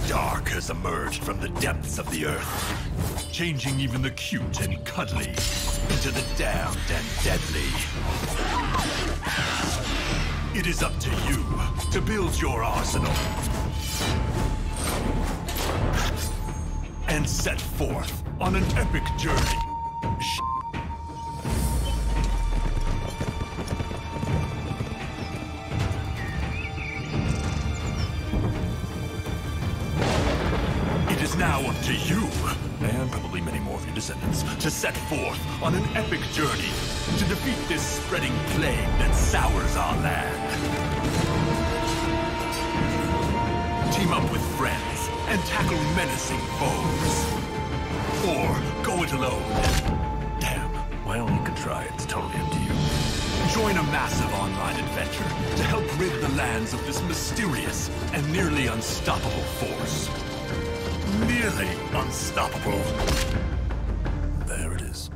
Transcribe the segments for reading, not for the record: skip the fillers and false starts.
dark has emerged from the depths of the earth, changing even the cute and cuddly into the damned and deadly. It is up to you to build your arsenal and set forth on an epic journey. It is now up to you, and probably many more of your descendants, to set forth on an epic journey to defeat this spreading plague that sours our land. Team up with friends and tackle menacing foes. Or go it alone. Damn, well, you could try. It's totally up to you. Join a massive online adventure to help rid the lands of this mysterious and nearly unstoppable force. Nearly unstoppable. There it is.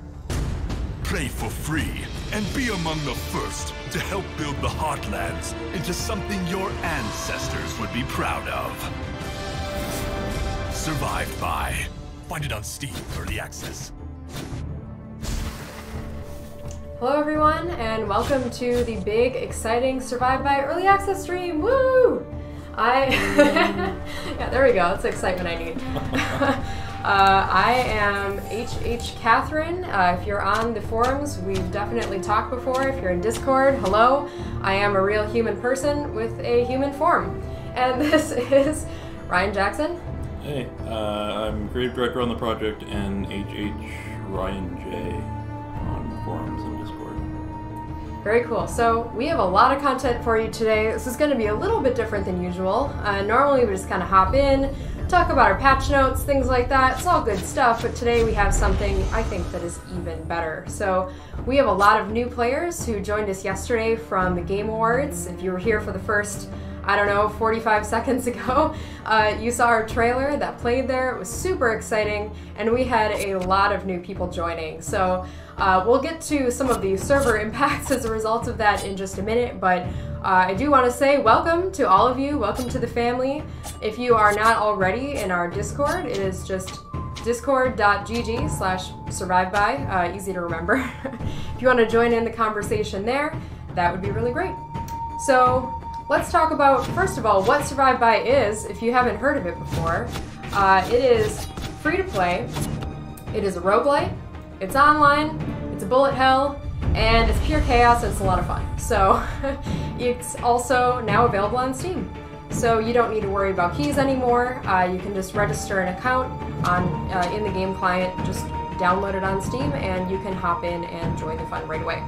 Play for free and be among the first to help build the Heartlands into something your ancestors would be proud of. Survived by. Find it on Steam Early Access. Hello everyone, and welcome to the big, exciting Survive by Early Access stream. Woo! Yeah, there we go. That's the excitement I need. I am HH Catherine. If you're on the forums, we've definitely talked before. If you're in Discord, hello. I am a real human person with a human form. And this is Ryan Jackson. Hey, I'm Creative Director on the project and HH Ryan J on the forums and Discord. Very cool. So we have a lot of content for you today. This is going to be a little bit different than usual. Normally we just kind of hop in, talk about our patch notes, things like that. It's all good stuff, but today we have something I think that is even better. So we have a lot of new players who joined us yesterday from the Game Awards. If you were here for the first, I don't know, 45 seconds ago, you saw our trailer that played there. It was super exciting, and we had a lot of new people joining. So we'll get to some of the server impacts as a result of that in just a minute, but I do want to say welcome to all of you. Welcome to the family. If you are not already in our Discord, it is just discord.gg/surviveby, easy to remember. If you want to join in the conversation there, that would be really great. So let's talk about, first of all, what Survive By is, if you haven't heard of it before. It is free to play, it is a roguelite, it's online, it's a bullet hell, and it's pure chaos and it's a lot of fun. So it's also now available on Steam. So you don't need to worry about keys anymore. You can just register an account on in the game client, just download it on Steam, and you can hop in and join the fun right away.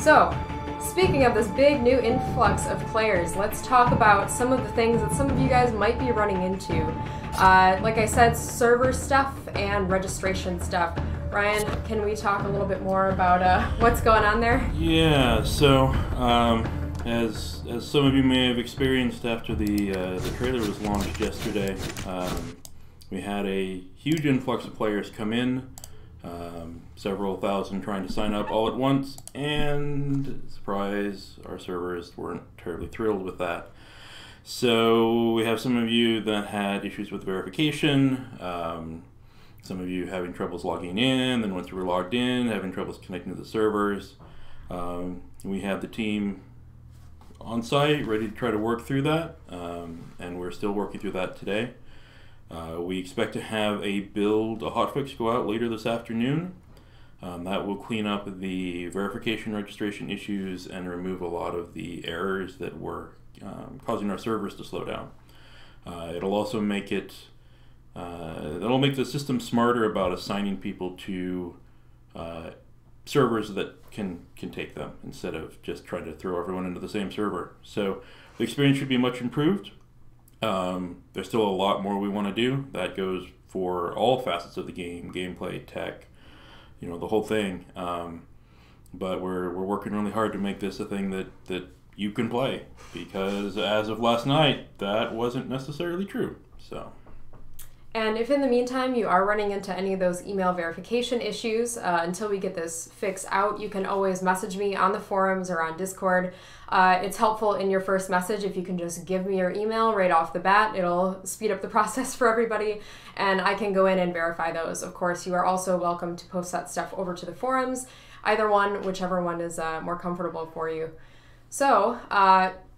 So speaking of this big new influx of players, let's talk about some of the things that some of you guys might be running into. Like I said, server stuff and registration stuff. Ryan, can we talk a little bit more about what's going on there? Yeah, so as some of you may have experienced after the trailer was launched yesterday, we had a huge influx of players come in. Several thousand trying to sign up all at once, and surprise, our servers weren't terribly thrilled with that. So we have some of you that had issues with verification, some of you having troubles logging in, then once you were logged in, having troubles connecting to the servers. We have the team on site ready to try to work through that, and we're still working through that today. We expect to have a hotfix go out later this afternoon. That will clean up the verification registration issues and remove a lot of the errors that were causing our servers to slow down. It'll also make it'll make the system smarter about assigning people to servers that can take them instead of just trying to throw everyone into the same server. So the experience should be much improved. There's still a lot more we want to do. That goes for all facets of the game, gameplay, tech, the whole thing. But we're working really hard to make this a thing that you can play, because as of last night, that wasn't necessarily true. So And if in the meantime you are running into any of those email verification issues, until we get this fix out, you can always message me on the forums or on Discord. It's helpful in your first message if you can just give me your email right off the bat. It'll speed up the process for everybody, and I can go in and verify those. Of course, you are also welcome to post that stuff over to the forums, either one, whichever one is more comfortable for you. So,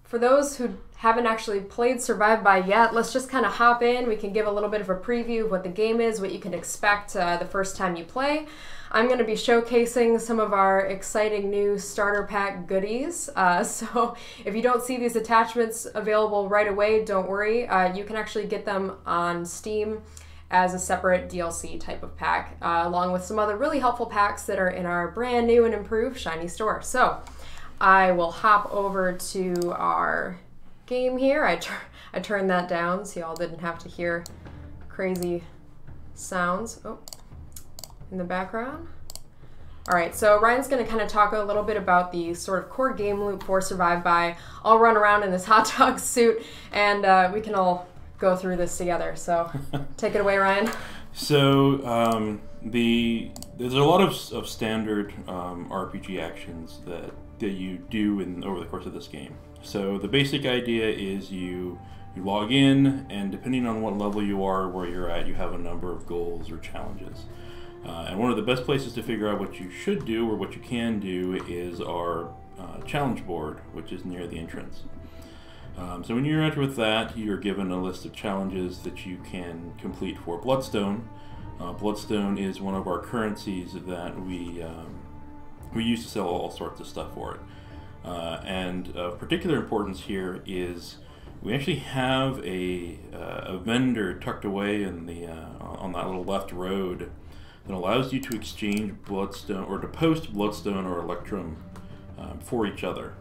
for those who haven't actually played Survive By yet, let's just kind of hop in. We can give a little bit of a preview of what the game is, what you can expect the first time you play. I'm going to be showcasing some of our exciting new starter pack goodies. So if you don't see these attachments available right away, don't worry. You can actually get them on Steam as a separate DLC type of pack, along with some other really helpful packs that are in our brand new and improved Shiny store. So I will hop over to our game here. I turned that down so y'all didn't have to hear crazy sounds in the background. All right, so Ryan's going to kind of talk a little bit about the sort of core game loop for Survive By. I'll run around in this hot dog suit, and we can all go through this together. So take it away, Ryan. So there's a lot of standard RPG actions that you do over the course of this game. So the basic idea is you log in, and depending on what level you are, where you're at, you have a number of goals or challenges. And one of the best places to figure out what you should do or what you can do is our challenge board, which is near the entrance. So when you enter with that, you're given a list of challenges that you can complete for Bloodstone. Bloodstone is one of our currencies that we use to sell all sorts of stuff for it. And of particular importance here is we actually have a vendor tucked away in the on that little left road that allows you to exchange Bloodstone, or to post Bloodstone or Electrum for each other.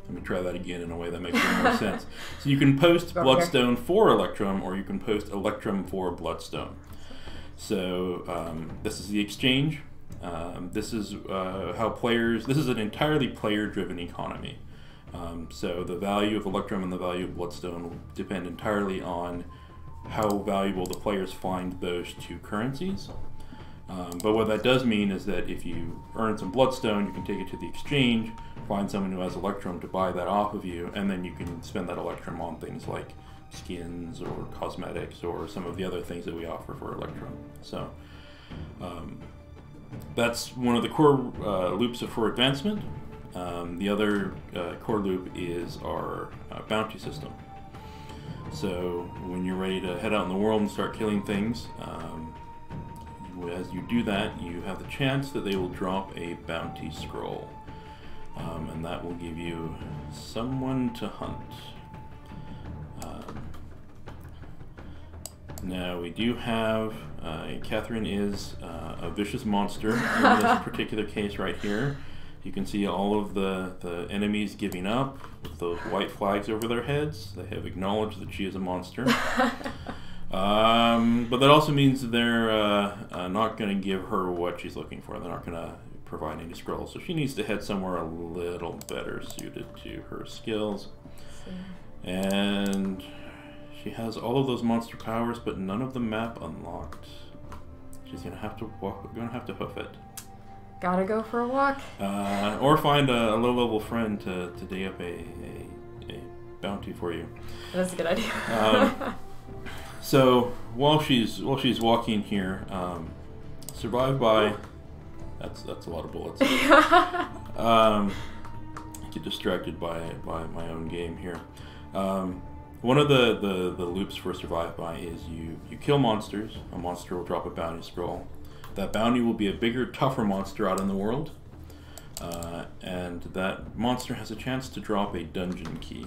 Let me try that again in a way that makes more sense. So you can post Bloodstone for Electrum, or you can post Electrum for Bloodstone. So this is the exchange. This is how players. This is an entirely player-driven economy. So the value of Electrum and the value of Bloodstone will depend entirely on how valuable the players find those two currencies. But what that does mean is that if you earn some Bloodstone, you can take it to the exchange, find someone who has Electrum to buy that off of you, and then you can spend that Electrum on things like skins or cosmetics or some of the other things that we offer for Electrum. So that's one of the core loops for advancement. The other core loop is our bounty system. So when you're ready to head out in the world and start killing things, as you do that, you have the chance that they will drop a bounty scroll. And that will give you someone to hunt. Now we do have, Catherine is a vicious monster in this particular case right here. You can see all of the enemies giving up with those white flags over their heads. They have acknowledged that she is a monster. But that also means that they're not going to give her what she's looking for. They're not going to provide any scrolls. So she needs to head somewhere a little better suited to her skills. And she has all of those monster powers, but none of the map unlocked. She's going to have to hoof it. Gotta go for a walk. Or find a low-level friend to day up a bounty for you. That's a good idea. So while she's walking here, Survive By. That's a lot of bullets. Get distracted by my own game here. One of the loops for Survive By is you kill monsters. A monster will drop a bounty scroll. That bounty will be a bigger, tougher monster out in the world. And that monster has a chance to drop a dungeon key.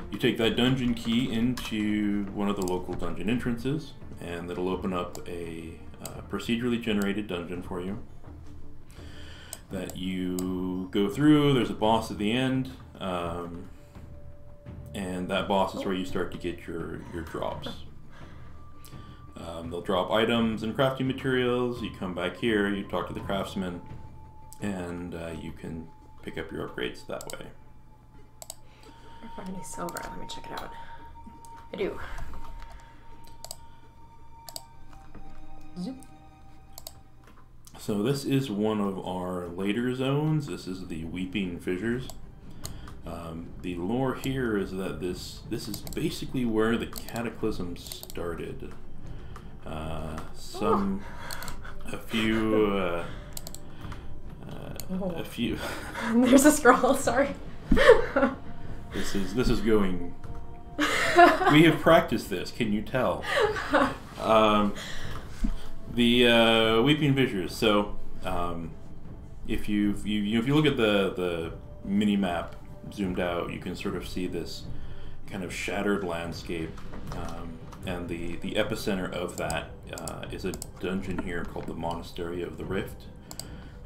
You take that dungeon key into one of the local dungeon entrances, and it'll open up a procedurally generated dungeon for you that you go through. There's a boss at the end, and that boss is where you start to get your drops. They'll drop items and crafting materials. You come back here, you talk to the craftsman, and you can pick up your upgrades that way. If I have any silver, let me check it out. I do. Zoop. So this is one of our later zones. This is the Weeping Fissures. The lore here is that this is basically where the Cataclysm started. A few. There's a scroll. Sorry. This is going. We have practiced this. Can you tell? The Weeping Fissures. So, if you look at the mini map zoomed out, you can sort of see this kind of shattered landscape, and the epicenter of that is a dungeon here called the Monastery of the Rift.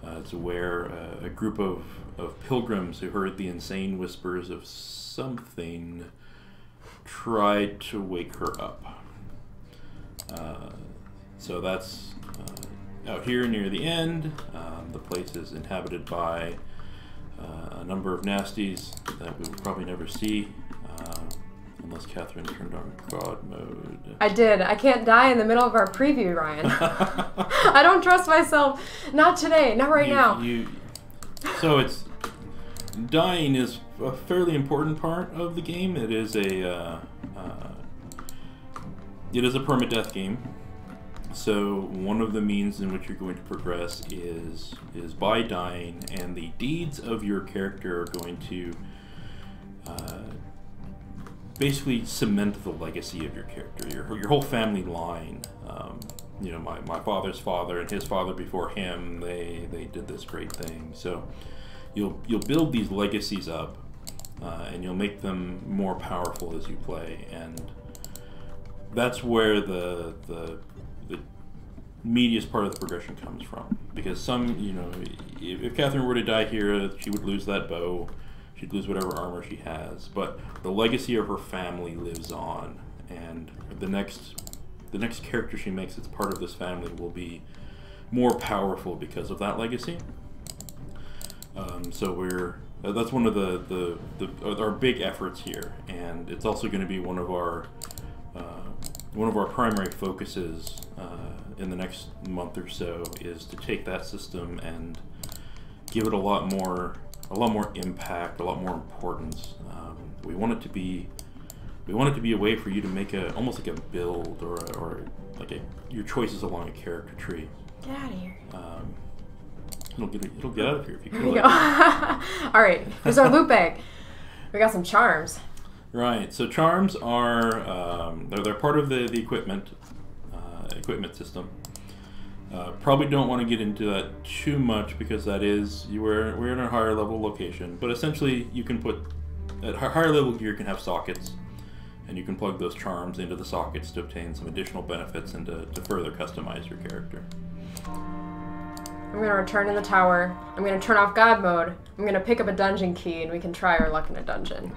It's where a group of pilgrims who heard the insane whispers of something tried to wake her up. So that's out here near the end. The place is inhabited by a number of nasties that we will probably never see, unless Catherine turned on God mode. I did. I can't die in the middle of our preview, Ryan. I don't trust myself. Not today. Not right now. So it's... Dying is a fairly important part of the game. It is a permadeath game. So one of the means in which you're going to progress is by dying, and the deeds of your character are going to basically cement the legacy of your character, your whole family line. You know, my father's father and his father before him, they did this great thing. So you'll build these legacies up, and you'll make them more powerful as you play, and that's where the meatiest part of the progression comes from. Because if Catherine were to die here, she would lose that bow, she'd lose whatever armor she has, but the legacy of her family lives on, and the next character she makes that's part of this family will be more powerful because of that legacy. So that's one of our big efforts here, and it's also going to be one of our primary focuses in the next month or so, is to take that system and give it a lot more impact, a lot more importance. We want it to be a way for you to make almost like a build or like your choices along a character tree. Get out of here. It'll get out of here if you kill it. All right, here's our loot bag. We got some charms. Right. So charms are they're part of the equipment system. Probably don't want to get into that too much because we're in a higher level location. But essentially, you can put at higher level gear can have sockets, and you can plug those charms into the sockets to obtain some additional benefits and to further customize your character. I'm going to return to the tower. I'm going to turn off God mode. I'm going to pick up a dungeon key, and we can try our luck in a dungeon.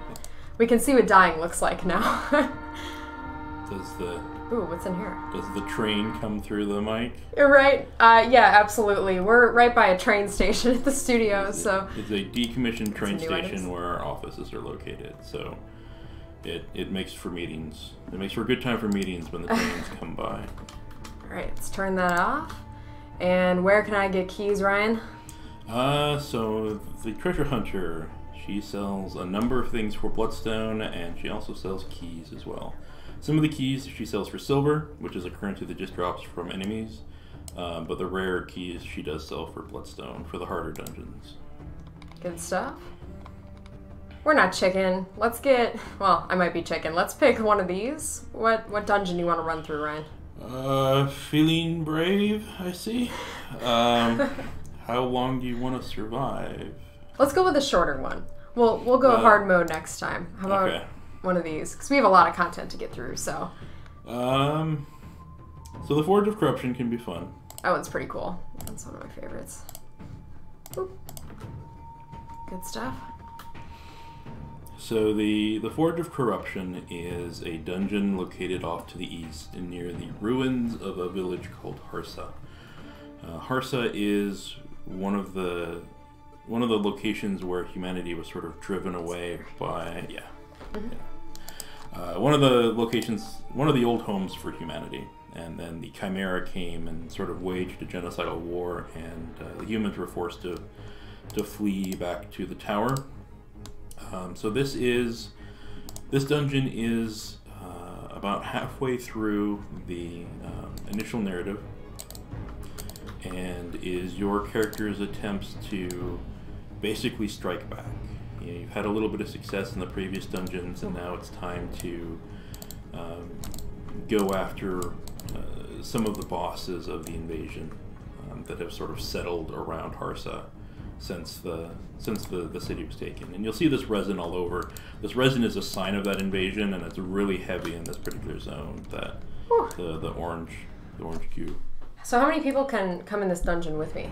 We can see what dying looks like now. Ooh, what's in here? Does the train come through the mic? You're right. Yeah, absolutely. We're right by a train station at the studio, so... It's a decommissioned train station where our offices are located, so it makes for meetings. It makes for a good time for meetings when the trains come by. Alright, let's turn that off. And where can I get keys, Ryan? So the treasure hunter, she sells a number of things for bloodstone, and she also sells keys as well. Some of the keys she sells for silver, which is a currency that just drops from enemies, but the rare keys she does sell for bloodstone for the harder dungeons. Good stuff. We're not chicken. Let's get... Well, I might be chicken. Let's pick one of these. What dungeon do you want to run through, Ryan? Feeling brave, I see. How long do you want to survive? Let's go with a shorter one. We'll go hard mode next time. How about one of these? Because we have a lot of content to get through, so... So the Forge of Corruption can be fun. That one's pretty cool. That's one of my favorites. Boop. Good stuff. So the Forge of Corruption is a dungeon located off to the east and near the ruins of a village called Harsa. Harsa is one of the locations where humanity was sort of driven away by one of the old homes for humanity, and then the Chimera came and sort of waged a genocidal war, and the humans were forced to flee back to the tower. So this dungeon is about halfway through the initial narrative, and is your character's attempts to basically strike back. You know, you've had a little bit of success in the previous dungeons, and now it's time to go after some of the bosses of the invasion that have sort of settled around Harsa since the city was taken. And you'll see this resin all over. This resin is a sign of that invasion, and it's really heavy in this particular zone. That the orange cube. So how many people can come in this dungeon with me?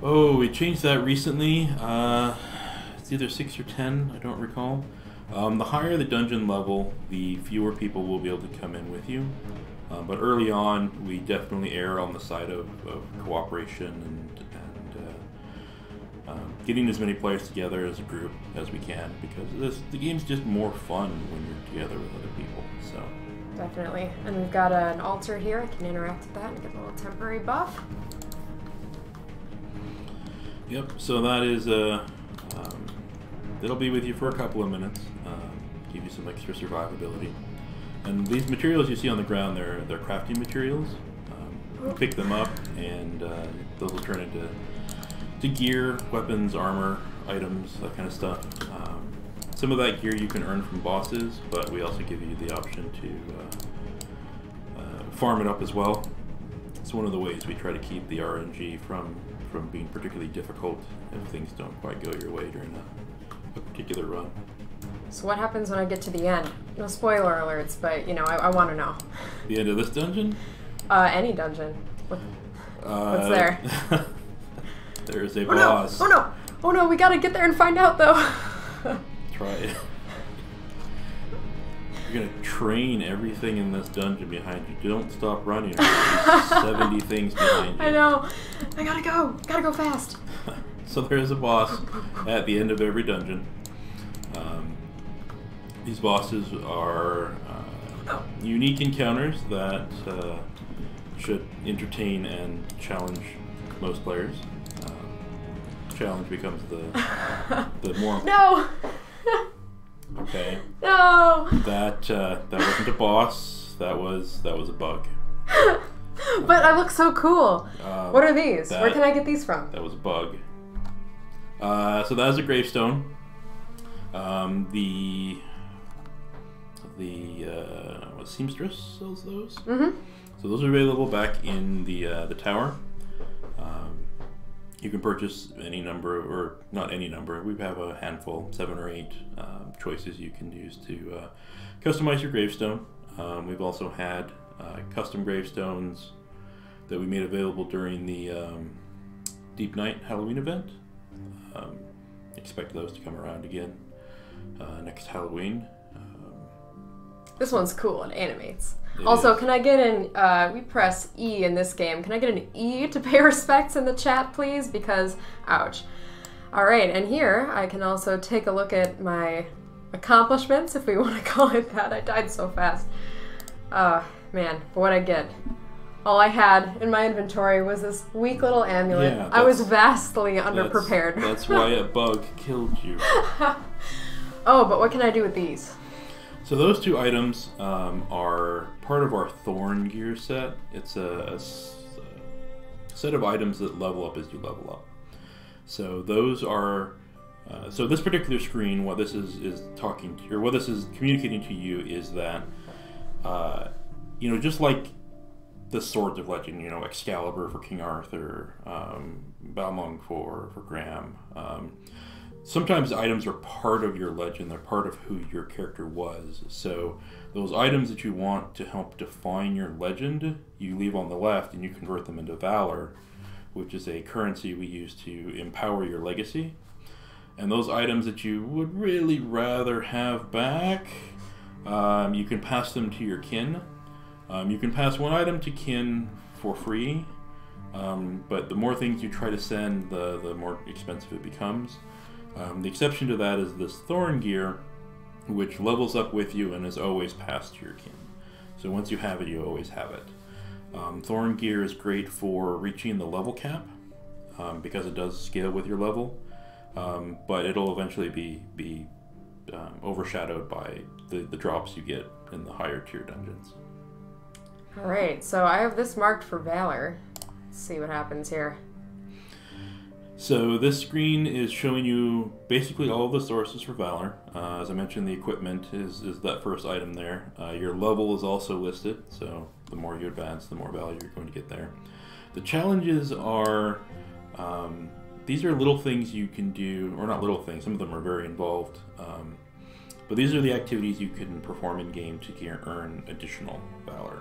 Oh, we changed that recently. It's either 6 or 10, I don't recall. The higher the dungeon level, the fewer people will be able to come in with you. But early on, we definitely err on the side of cooperation and getting as many players together as a group as we can, because the game's just more fun when you're together with other people. So definitely. And we've got an altar here. I can interact with that and get a little temporary buff. Yep. So that is it'll be with you for a couple of minutes. Give you some extra survivability. And these materials you see on the ground, they're crafting materials. You pick them up, and those will turn into gear, weapons, armor, items, that kind of stuff. Some of that gear you can earn from bosses, but we also give you the option to farm it up as well. It's one of the ways we try to keep the RNG from being particularly difficult if things don't quite go your way during a particular run. So what happens when I get to the end? No spoiler alerts, but you know, I want to know. The end of this dungeon? Any dungeon. What's there? There's a boss. No! Oh no! Oh no, we gotta get there and find out though. Try it. You're gonna train everything in this dungeon behind you. Don't stop running. There's 70 things behind you. I know. I gotta go. Gotta go fast. So there's a boss at the end of every dungeon. These bosses are unique encounters that should entertain and challenge most players. Challenge becomes the more... No! Okay. No! That wasn't a boss. That was a bug. But I look so cool. What are these? Where can I get these from? That was a bug. So that is a gravestone. What, seamstress sells those. Mm-hmm. So those are available back in the tower. You can purchase any number, or not any number. We have a handful, 7 or 8 choices you can use to customize your gravestone. We've also had custom gravestones that we made available during the Deep Night Halloween event. Expect those to come around again next Halloween. This one's cool, it animates. Also, can I get an, we press E in this game, can I get an E to pay respects in the chat, please? Because, ouch. Alright, and here I can also take a look at my accomplishments, if we want to call it that. I died so fast. Man, what'd I get? All I had in my inventory was this weak little amulet. Yeah, I was vastly underprepared. That's why a bug killed you. Oh, but what can I do with these? So those 2 items are part of our Thorn gear set. It's a set of items that level up as you level up. So those are... so this particular screen, what this is talking to, or what this is communicating to you is that, you know, just like the Swords of Legend, you know, Excalibur for King Arthur, Balmung for Graham. Sometimes items are part of your legend, they're part of who your character was. So those items that you want to help define your legend, you leave on the left and you convert them into valor, which is a currency we use to empower your legacy. And those items that you would really rather have back, you can pass them to your kin. You can pass one item to kin for free, but the more things you try to send, the more expensive it becomes. The exception to that is this Thorn gear, which levels up with you and is always passed to your kin. So once you have it, you always have it. Thorn gear is great for reaching the level cap because it does scale with your level, but it'll eventually be overshadowed by the drops you get in the higher tier dungeons. Alright, so I have this marked for valor. Let's see what happens here. So this screen is showing you basically all of the sources for valor. As I mentioned, the equipment is that first item there. Your level is also listed, so the more you advance, the more value you're going to get there. The challenges are, these are little things you can do, or not little things, some of them are very involved, but these are the activities you can perform in game to earn additional valor.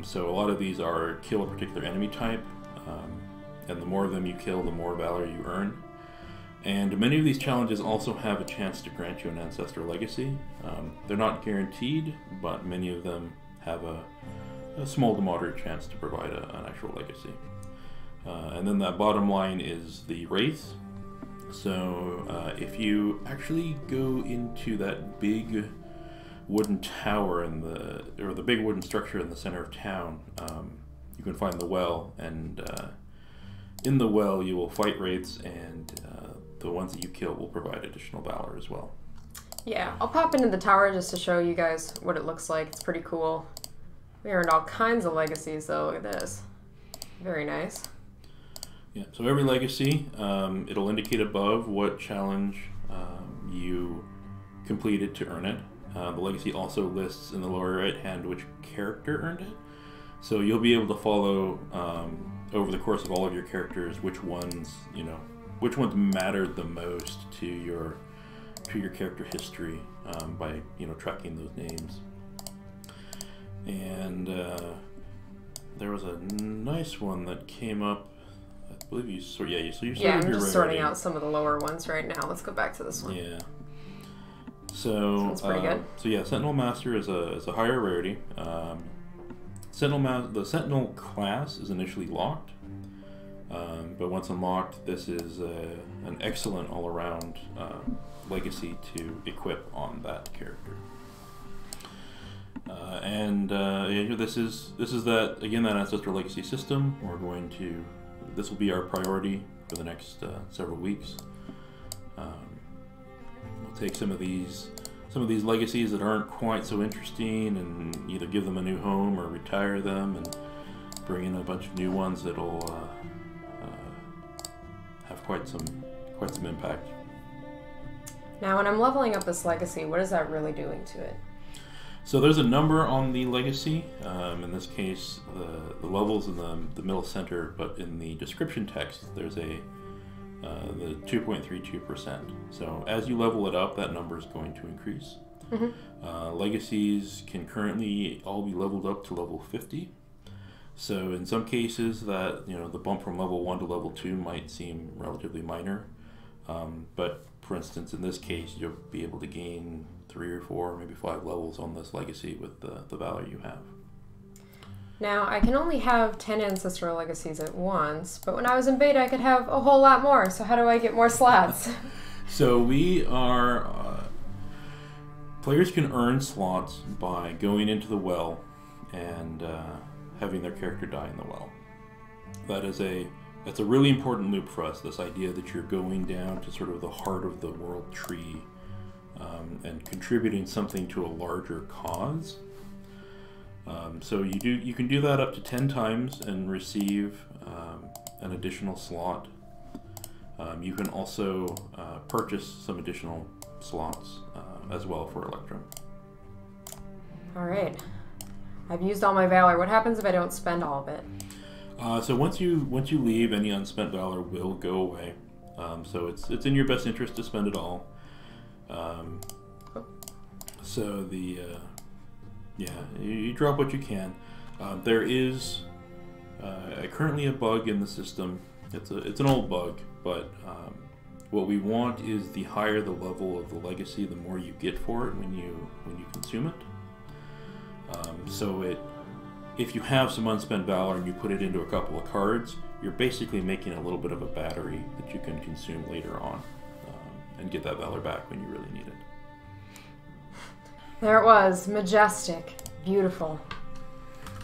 So a lot of these are kill a particular enemy type, and the more of them you kill, the more valor you earn. And many of these challenges also have a chance to grant you an ancestral legacy. They're not guaranteed, but many of them have a small to moderate chance to provide an actual legacy. And then that bottom line is the wraiths. So if you actually go into that big wooden tower or the big wooden structure in the center of town, you can find the well, and in the well you will fight wraiths, and the ones that you kill will provide additional valor as well. Yeah, I'll pop into the tower just to show you guys what it looks like. It's pretty cool. We earned all kinds of legacies though. Look at this. Very nice. Yeah, so every legacy, it'll indicate above what challenge you completed to earn it. The legacy also lists in the lower right hand which character earned it. So you'll be able to follow over the course of all of your characters which ones mattered the most to your character history by tracking those names. And there was a nice one that came up. I believe you sort. Yeah, you sorted. Yeah, I'm just sorting out some of the lower ones right now. Let's go back to this one. Yeah. So sounds pretty good. So yeah, Sentinel Master is a higher rarity. The Sentinel class is initially locked, but once unlocked, this is an excellent all-around legacy to equip on that character. This is that again, that Ancestral Legacy system. This will be our priority for the next several weeks. We'll take some of these legacies that aren't quite so interesting and either give them a new home or retire them, and bring in a bunch of new ones that'll have quite some impact. Now, when I'm leveling up this legacy, what is that really doing to it? So there's a number on the legacy. In this case, the level's in the middle center, but in the description text, there's the 2.32%. So as you level it up, that number is going to increase. Mm-hmm. Legacies can currently all be leveled up to level 50. So in some cases, that the bump from level 1 to level 2 might seem relatively minor, but for instance, in this case, you'll be able to gain 3 or 4, maybe 5 levels on this legacy with the valor you have. Now, I can only have 10 Ancestral Legacies at once, but when I was in beta, I could have a whole lot more, so how do I get more slots? So players can earn slots by going into the well and having their character die in the well. That's a really important loop for us, this idea that you're going down to sort of the heart of the world tree and contributing something to a larger cause. So you can do that up to 10 times and receive an additional slot. You can also purchase some additional slots as well for Electrum. All right. I've used all my valor. What happens if I don't spend all of it? So once you leave, any unspent valor will go away. So it's in your best interest to spend it all. So you drop what you can. There is currently a bug in the system. It's an old bug, but what we want is the higher the level of the legacy, the more you get for it when you consume it. If you have some unspent valor and you put it into a couple of cards, you're basically making a little bit of a battery that you can consume later on and get that valor back when you really need it. There it was, majestic. Beautiful.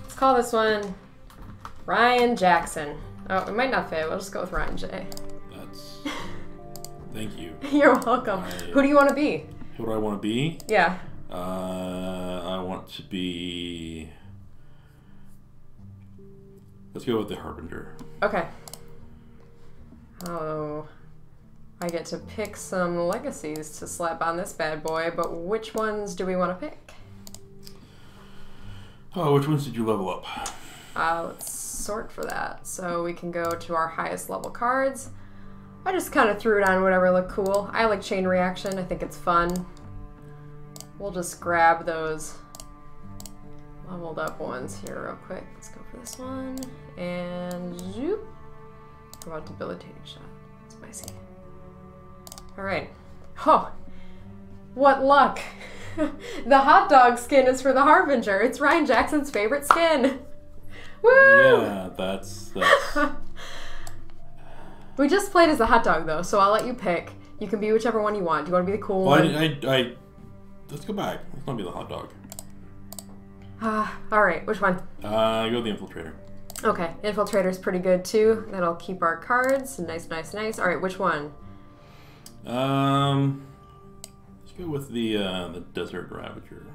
Let's call this one Ryan Jackson. Oh, it might not fit. We'll just go with Ryan J. That's... Thank you. You're welcome. Who do you want to be? Who do I want to be? Yeah. I want to be... Let's go with the Harbinger. Okay. Oh, I get to pick some legacies to slap on this bad boy, but which ones do we want to pick? Oh, which ones did you level up? Let's sort for that. So we can go to our highest level cards. I just kind of threw it on whatever looked cool. I like chain reaction. I think it's fun. We'll just grab those leveled up ones here real quick. Let's go for this one. And zoop. How about debilitating shot? Spicy. Alright. Oh, what luck. The hot dog skin is for the Harbinger. It's Ryan Jackson's favorite skin. Woo! Yeah, that's... We just played as a hot dog though, so I'll let you pick. You can be whichever one you want. Do you want to be the cool one? Let's go back. Let's not be the hot dog. Alright, which one? Go with the Infiltrator. Okay, Infiltrator's pretty good too. That'll keep our cards. Nice, nice, nice. Alright, which one? Let's go with the Desert Ravager.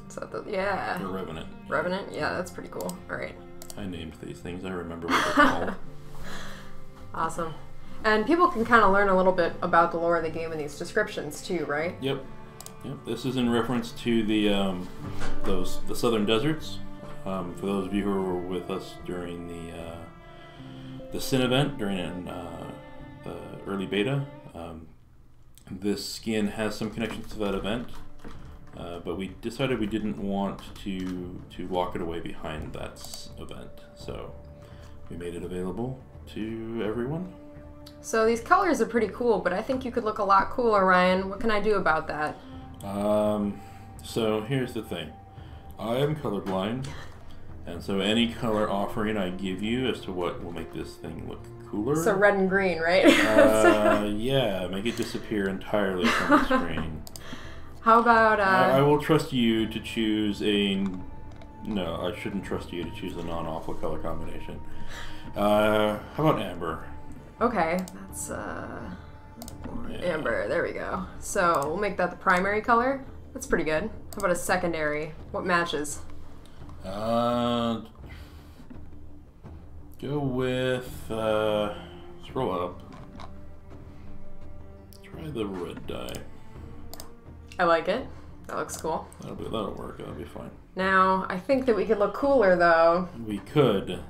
Is that the, yeah. The Revenant. Revenant? Yeah, that's pretty cool. Alright. I named these things. I remember what they're called. Awesome. And people can kind of learn a little bit about the lore of the game in these descriptions too, right? Yep. Yep. This is in reference to the southern deserts. For those of you who were with us during the Sin event during the early beta, this skin has some connection to that event, but we decided we didn't want to lock it away behind that event, so we made it available to everyone. So these colors are pretty cool, but I think you could look a lot cooler, Ryan. What can I do about that? So here's the thing. I am colorblind, and so any color offering I give you as to what will make this thing look cooler. So red and green, right? Yeah, make it disappear entirely from the screen. How about I will trust you to choose a... No, I shouldn't trust you to choose a non-awful color combination. How about amber? Okay, that's amber. There we go. So we'll make that the primary color. That's pretty good. How about a secondary? What matches? Go with scroll up. Try the red dye. I like it. That looks cool. That'll work. That'll be fine. Now I think that we could look cooler though. We could.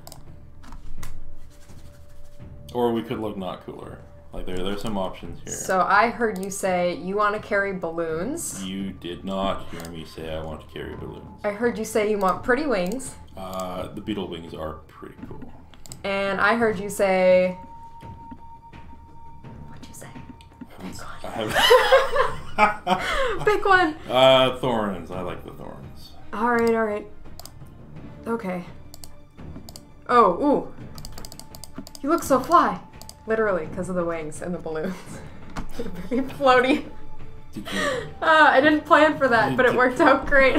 Or we could look not cooler. Like there's some options here. So I heard you say you want to carry balloons. You did not hear me say I want to carry balloons. I heard you say you want pretty wings. The beetle wings are pretty cool. And I heard you say... What'd you say? Pick one. Thorns. I like the thorns. Alright, alright. Okay. Oh, ooh. You look so fly. Literally, because of the wings and the balloons. They're very floaty. Did you? I didn't plan for that, but it worked out great.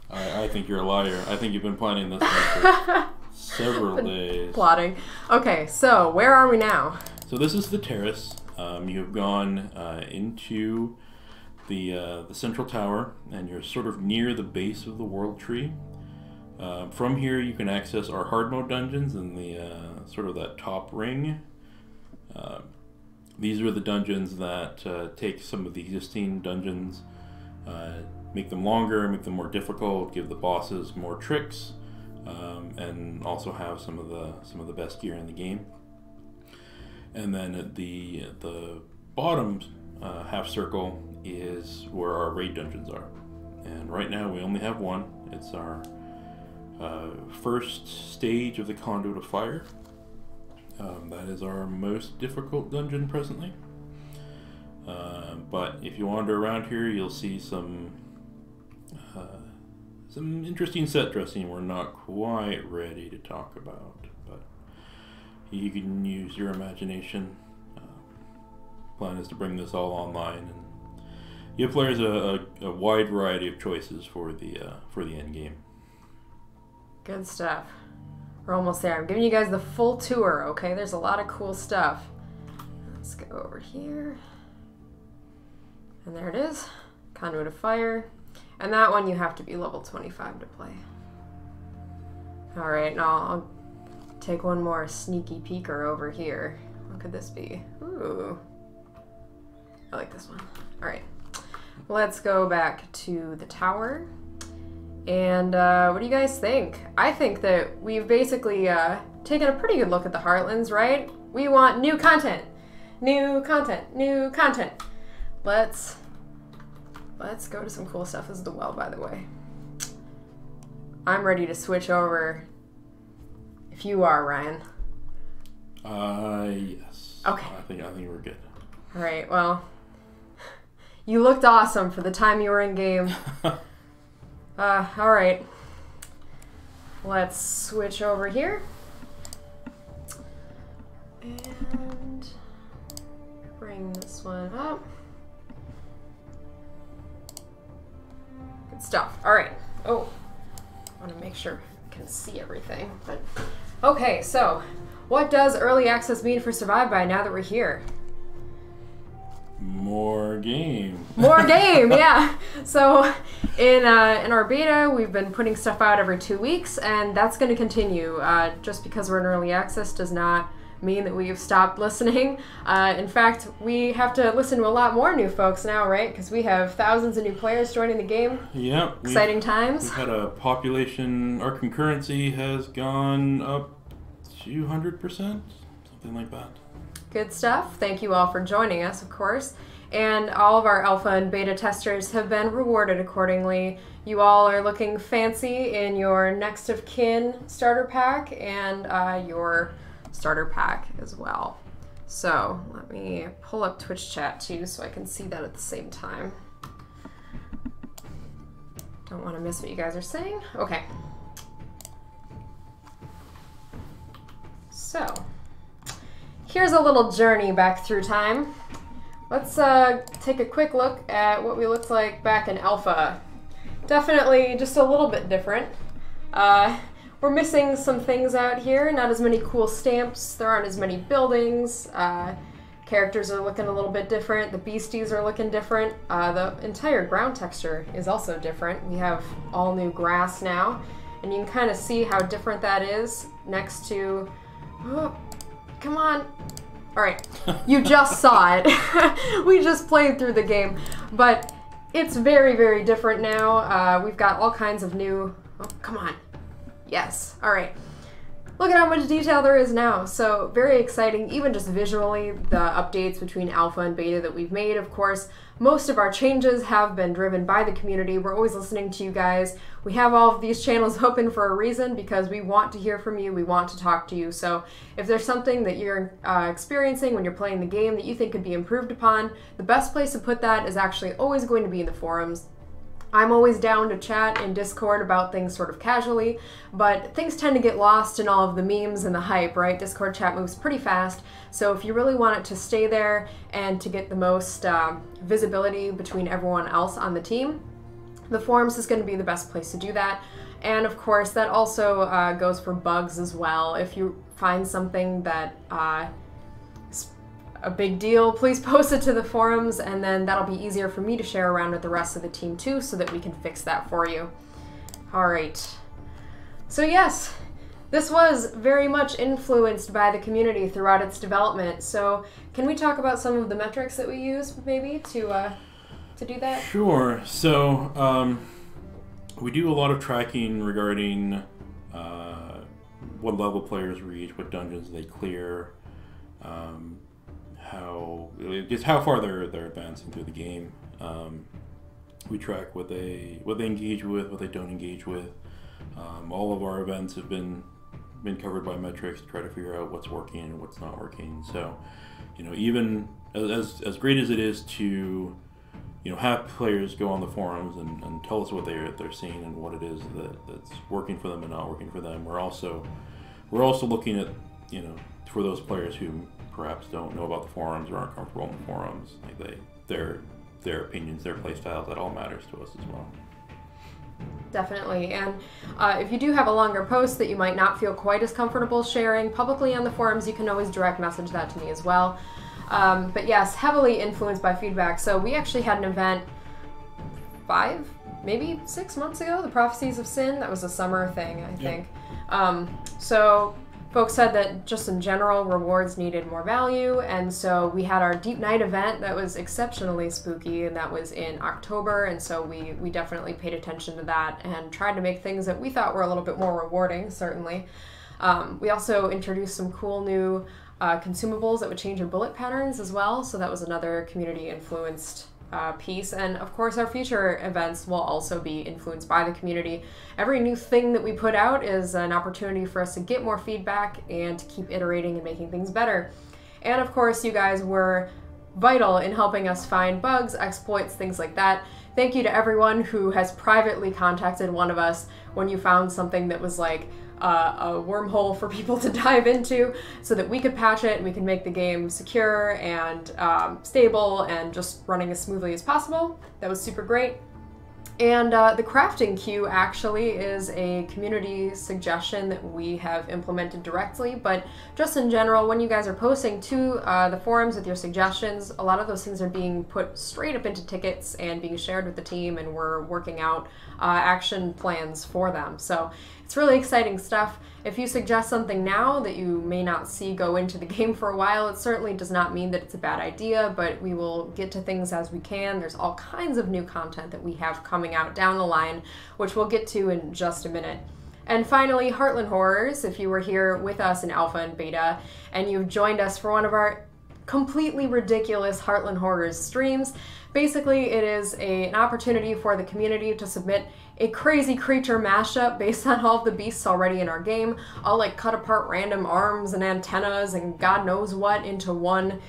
I think you're a liar. I think you've been planning this for several days. Plotting. Okay, so where are we now? So this is the terrace. You have gone into the central tower, and you're sort of near the base of the world tree. From here, you can access our hard mode dungeons in the sort of that top ring. These are the dungeons that take some of the existing dungeons, make them longer, make them more difficult, give the bosses more tricks, and also have some of the best gear in the game. And then at the bottom half circle is where our raid dungeons are. And right now we only have one. It's our first stage of the Conduit of Fire. That is our most difficult dungeon presently. But if you wander around here, you'll see some interesting set dressing we're not quite ready to talk about, but you can use your imagination. Plan is to bring this all online give players a wide variety of choices for the end game. Good stuff. We're almost there. I'm giving you guys the full tour, okay? There's a lot of cool stuff. Let's go over here. And there it is. Conduit of Fire. And that one you have to be level 25 to play. Alright, now I'll take one more sneaky peeker over here. What could this be? Ooh. I like this one. Alright. Let's go back to the tower. And what do you guys think? I think that we've basically taken a pretty good look at the Heartlands, right? We want new content. New content. New content. Let's go to some cool stuff. This is the well, by the way. I'm ready to switch over. If you are, Ryan. Yes. Okay. I think we're good. All right. Well, you looked awesome for the time you were in game. All right. Let's switch over here. And bring this one up. Good stuff. All right. Oh, I want to make sure I can see everything. But okay, so what does early access mean for Survive By now that we're here? More game. More game, yeah. So in our beta, we've been putting stuff out every 2 weeks, and that's going to continue. Just because we're in early access does not mean that we've stopped listening. In fact, we have to listen to a lot more new folks now, right? Because we have thousands of new players joining the game. Yep. Exciting times. We've had a population, our concurrency has gone up 200%, something like that. Good stuff. Thank you all for joining us, of course. And all of our alpha and beta testers have been rewarded accordingly. You all are looking fancy in your next of kin starter pack and your starter pack as well. So let me pull up Twitch chat too so I can see that at the same time. Don't want to miss what you guys are saying. Okay. So here's a little journey back through time. Let's take a quick look at what we looked like back in alpha. Definitely just a little bit different. We're missing some things out here. Not as many cool stamps. There aren't as many buildings. Characters are looking a little bit different. The beasties are looking different. The entire ground texture is also different. We have all new grass now. And you can kind of see how different that is next to... Oh, come on. All right, you just saw it. We just played through the game, but it's very, very different now. We've got all kinds of new, oh, come on. Yes, all right. Look at how much detail there is now. So very exciting, even just visually, the updates between alpha and beta that we've made. Of course, most of our changes have been driven by the community. We're always listening to you guys. We have all of these channels open for a reason because we want to hear from you. We want to talk to you. So if there's something that you're experiencing when you're playing the game that you think could be improved upon, the best place to put that is actually always going to be in the forums. I'm always down to chat in Discord about things sort of casually, but things tend to get lost in all of the memes and the hype, right? Discord chat moves pretty fast, so if you really want it to stay there and to get the most visibility between everyone else on the team, the forums is going to be the best place to do that. And of course, that also goes for bugs as well. If you find something that a big deal, please post it to the forums, and then that'll be easier for me to share around with the rest of the team too, so that we can fix that for you. All right. So yes, this was very much influenced by the community throughout its development. So can we talk about some of the metrics that we use maybe to do that? Sure. So we do a lot of tracking regarding what level players reach, what dungeons they clear, how far they're advancing through the game. We track what they engage with, what they don't engage with. All of our events have been covered by metrics to try to figure out what's working and what's not working. So, even as great as it is to have players go on the forums and tell us what they're seeing and what it is that's working for them and not working for them. We're also looking at for those players who perhaps don't know about the forums or aren't comfortable in the forums, like they're their opinions, their play styles. That all matters to us as well. Definitely. And if you do have a longer post that you might not feel quite as comfortable sharing publicly on the forums, you can always direct message that to me as well. But yes, heavily influenced by feedback. So we actually had an event 5, maybe 6 months ago, the Prophecies of Sin. That was a summer thing, I think. So folks said that just in general, rewards needed more value, and so we had our Deep Night event that was exceptionally spooky, and that was in October, and so we definitely paid attention to that and tried to make things that we thought were a little bit more rewarding, certainly. We also introduced some cool new consumables that would change your bullet patterns as well, so that was another community-influenced piece. And of course our future events will also be influenced by the community. Every new thing that we put out is an opportunity for us to get more feedback and to keep iterating and making things better. And of course you guys were vital in helping us find bugs, exploits, things like that. Thank you to everyone who has privately contacted one of us when you found something that was like a wormhole for people to dive into, so that we could patch it and we can make the game secure and stable and just running as smoothly as possible. That was super great. And the crafting queue actually is a community suggestion that we have implemented directly, but just in general, when you guys are posting to the forums with your suggestions, a lot of those things are being put straight up into tickets and being shared with the team, and we're working out action plans for them. So it's really exciting stuff. If you suggest something now that you may not see go into the game for a while, it certainly does not mean that it's a bad idea, but we will get to things as we can. There's all kinds of new content that we have coming out down the line, which we'll get to in just a minute. And finally, Heartland Horrors, if you were here with us in Alpha and Beta, and you've joined us for one of our completely ridiculous Heartland Horrors streams, basically it is an opportunity for the community to submit a crazy creature mashup based on all of the beasts already in our game. I'll like cut apart random arms and antennas and God knows what into one,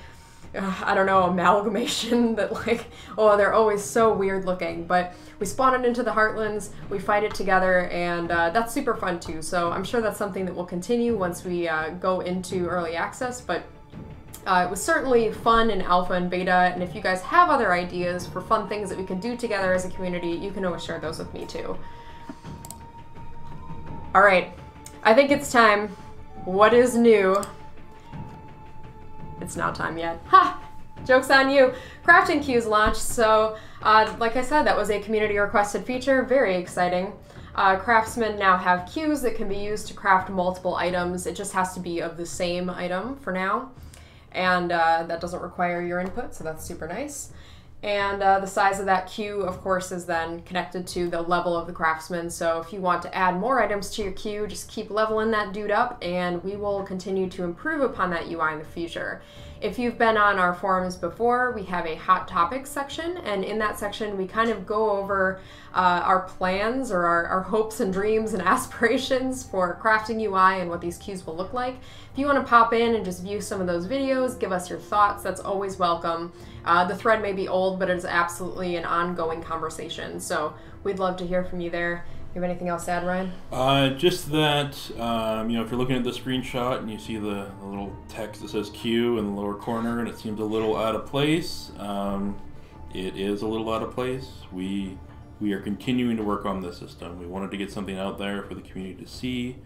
I don't know, amalgamation that like, oh, they're always so weird looking. But we spawn it into the Heartlands, we fight it together, and that's super fun too. So I'm sure that's something that will continue once we go into early access, but it was certainly fun in Alpha and Beta, and if you guys have other ideas for fun things that we can do together as a community, you can always share those with me too. Alright, I think it's time. What is new? It's not time yet. Ha! Joke's on you! Crafting queues launched, so like I said, that was a community requested feature, very exciting. Craftsmen now have queues that can be used to craft multiple items. It just has to be of the same item for now. And that doesn't require your input, so that's super nice. And the size of that queue, of course, is then connected to the level of the craftsman. So if you want to add more items to your queue, just keep leveling that dude up, and we will continue to improve upon that UI in the future. If you've been on our forums before, we have a hot topics section, and in that section we kind of go over our plans or our hopes and dreams and aspirations for crafting UI and what these queues will look like. If you want to pop in and just view some of those videos, give us your thoughts, that's always welcome. The thread may be old, but it's absolutely an ongoing conversation, so we'd love to hear from you there. You have anything else to add, Ryan? Just that, you know, if you're looking at the screenshot and you see the little text that says Q in the lower corner and it seems a little out of place, it is a little out of place. We are continuing to work on this system. We wanted to get something out there for the community to see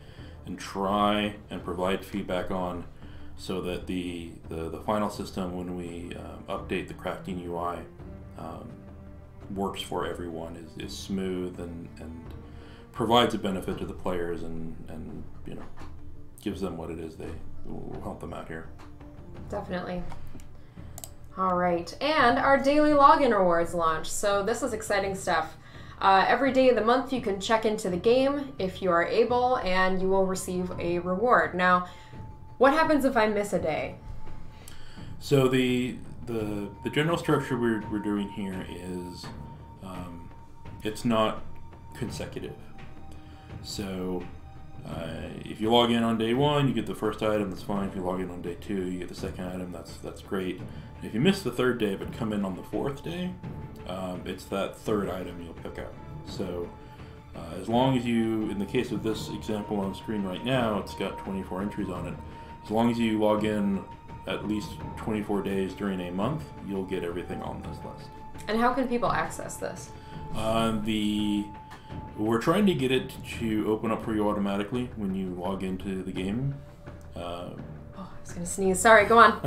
and try and provide feedback on, so that the final system, when we update the crafting UI, works for everyone, is smooth and provides a benefit to the players and you know, gives them what it is they will help them out here. Definitely. All right, and our daily login rewards launch. So this is exciting stuff. Every day of the month you can check into the game if you are able, and you will receive a reward. Now, what happens if I miss a day? So the general structure we're doing here is it's not consecutive. So if you log in on day 1, you get the first item, that's fine. If you log in on day 2, you get the second item, that's great. And if you miss the third day but come in on the 4th day, it's that third item you'll pick up. So as long as you, in the case of this example on screen right now, it's got 24 entries on it. As long as you log in at least 24 days during a month, you'll get everything on this list. And how can people access this? We're trying to get it to open up for you automatically when you log into the game. I was gonna sneeze. Sorry, go on.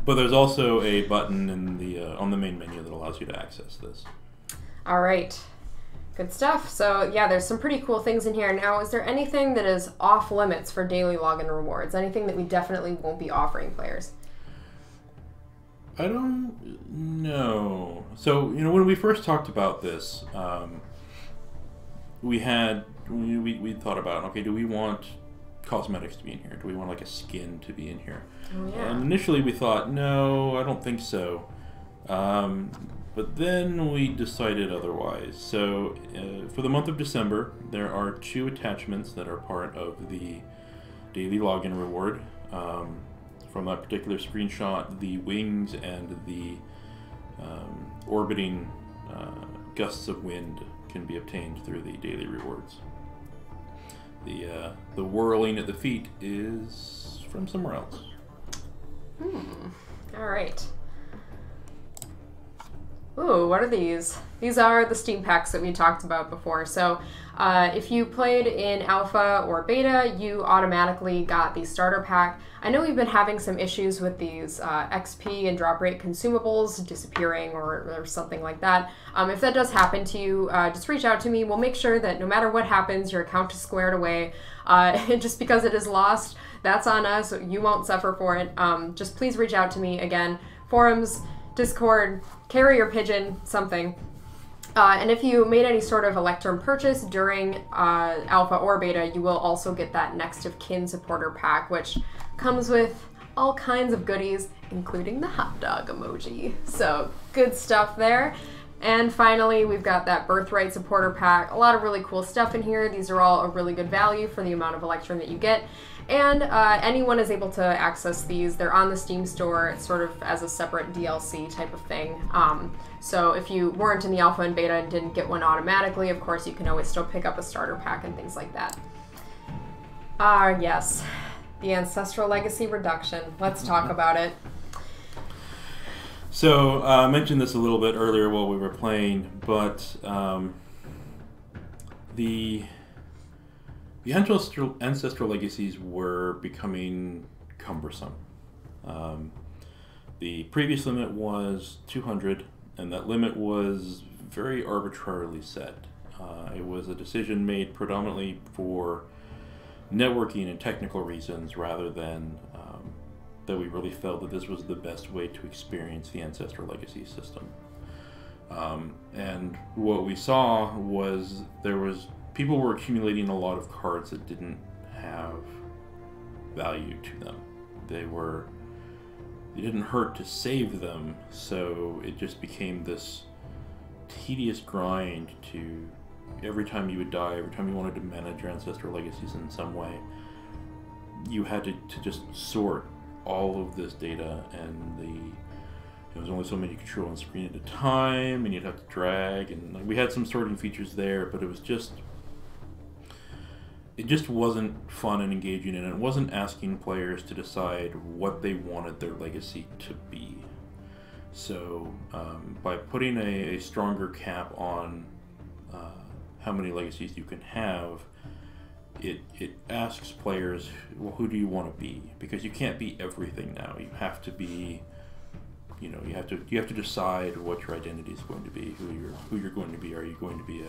But there's also a button in the on the main menu that allows you to access this. All right. Good stuff. So yeah, there's some pretty cool things in here. Now, is there anything that is off limits for daily login rewards? Anything that we definitely won't be offering players? I don't know. So, when we first talked about this, we thought about, okay, do we want cosmetics to be in here? Do we want like a skin to be in here? Oh, yeah. And initially we thought, no, I don't think so. But then we decided otherwise. So for the month of December, there are 2 attachments that are part of the daily login reward. From that particular screenshot, the wings and the orbiting gusts of wind can be obtained through the daily rewards. The whirling at the feet is from somewhere else. All right. Ooh, what are these? These are the Steam packs that we talked about before. So if you played in alpha or beta, you automatically got the starter pack. I know we've been having some issues with these XP and drop rate consumables disappearing or something like that. If that does happen to you, just reach out to me. We'll make sure that no matter what happens, your account is squared away. Just because it is lost, that's on us. You won't suffer for it. Just please reach out to me. Again, forums, Discord, carrier pigeon, something. And if you made any sort of Electrum purchase during alpha or beta, you will also get that next of kin supporter pack, which comes with all kinds of goodies, including the hot dog emoji. So good stuff there. And finally, we've got that birthright supporter pack. A lot of really cool stuff in here. These are all a really good value for the amount of Electrum that you get. And anyone is able to access these. They're on the Steam store. It's sort of as a separate DLC type of thing. So if you weren't in the alpha and beta and didn't get one automatically, of course, you can always still pick up a starter pack and things like that. Yes, the Ancestral Legacy Reduction. Let's talk about it. So I mentioned this a little bit earlier while we were playing, but the Ancestral Legacies were becoming cumbersome. The previous limit was 200, and that limit was very arbitrarily set. It was a decision made predominantly for networking and technical reasons rather than that we really felt that this was the best way to experience the Ancestral Legacy system. And what we saw was people were accumulating a lot of cards that didn't have value to them. They didn't hurt to save them, so it just became this tedious grind to every time you would die, every time you wanted to manage your Ancestral Legacies in some way, you had to just sort all of this data, and there was only so many control on screen at a time, and you'd have to drag, and we had some sorting features there, but it just wasn't fun and engaging, and it wasn't asking players to decide what they wanted their legacy to be. So by putting a stronger cap on how many legacies you can have, it asks players, well, who do you want to be? Because you can't be everything now. You have to be, you have to decide what your identity is going to be, who you're going to be. Are you going to be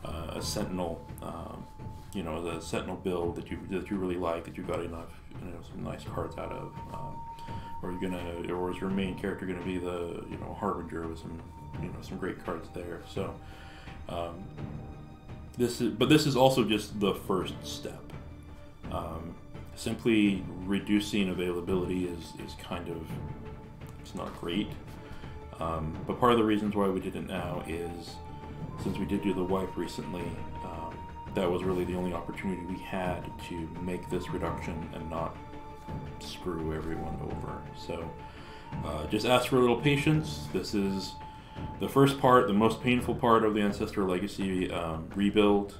a sentinel, the sentinel build that you really like, that you got enough, some nice cards out of, or is your main character gonna be the harbinger with some great cards there? So this is also just the first step. Simply reducing availability is kind of, it's not great. But part of the reasons why we did it now is, since we did do the wipe recently, that was really the only opportunity we had to make this reduction and not screw everyone over. So just ask for a little patience. This is the first part, the most painful part of the Ancestral Legacy rebuild.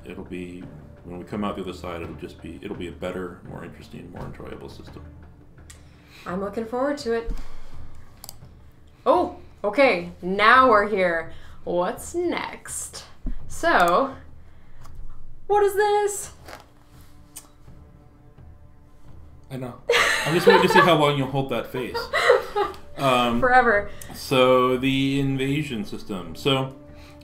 It'll be, when we come out the other side, it'll be a better, more interesting, more enjoyable system. I'm looking forward to it. Oh, Okay, now we're here. What's next? So, what is this? I know. I'm just waiting to see how long you'll hold that face. Forever. So, the invasion system. So,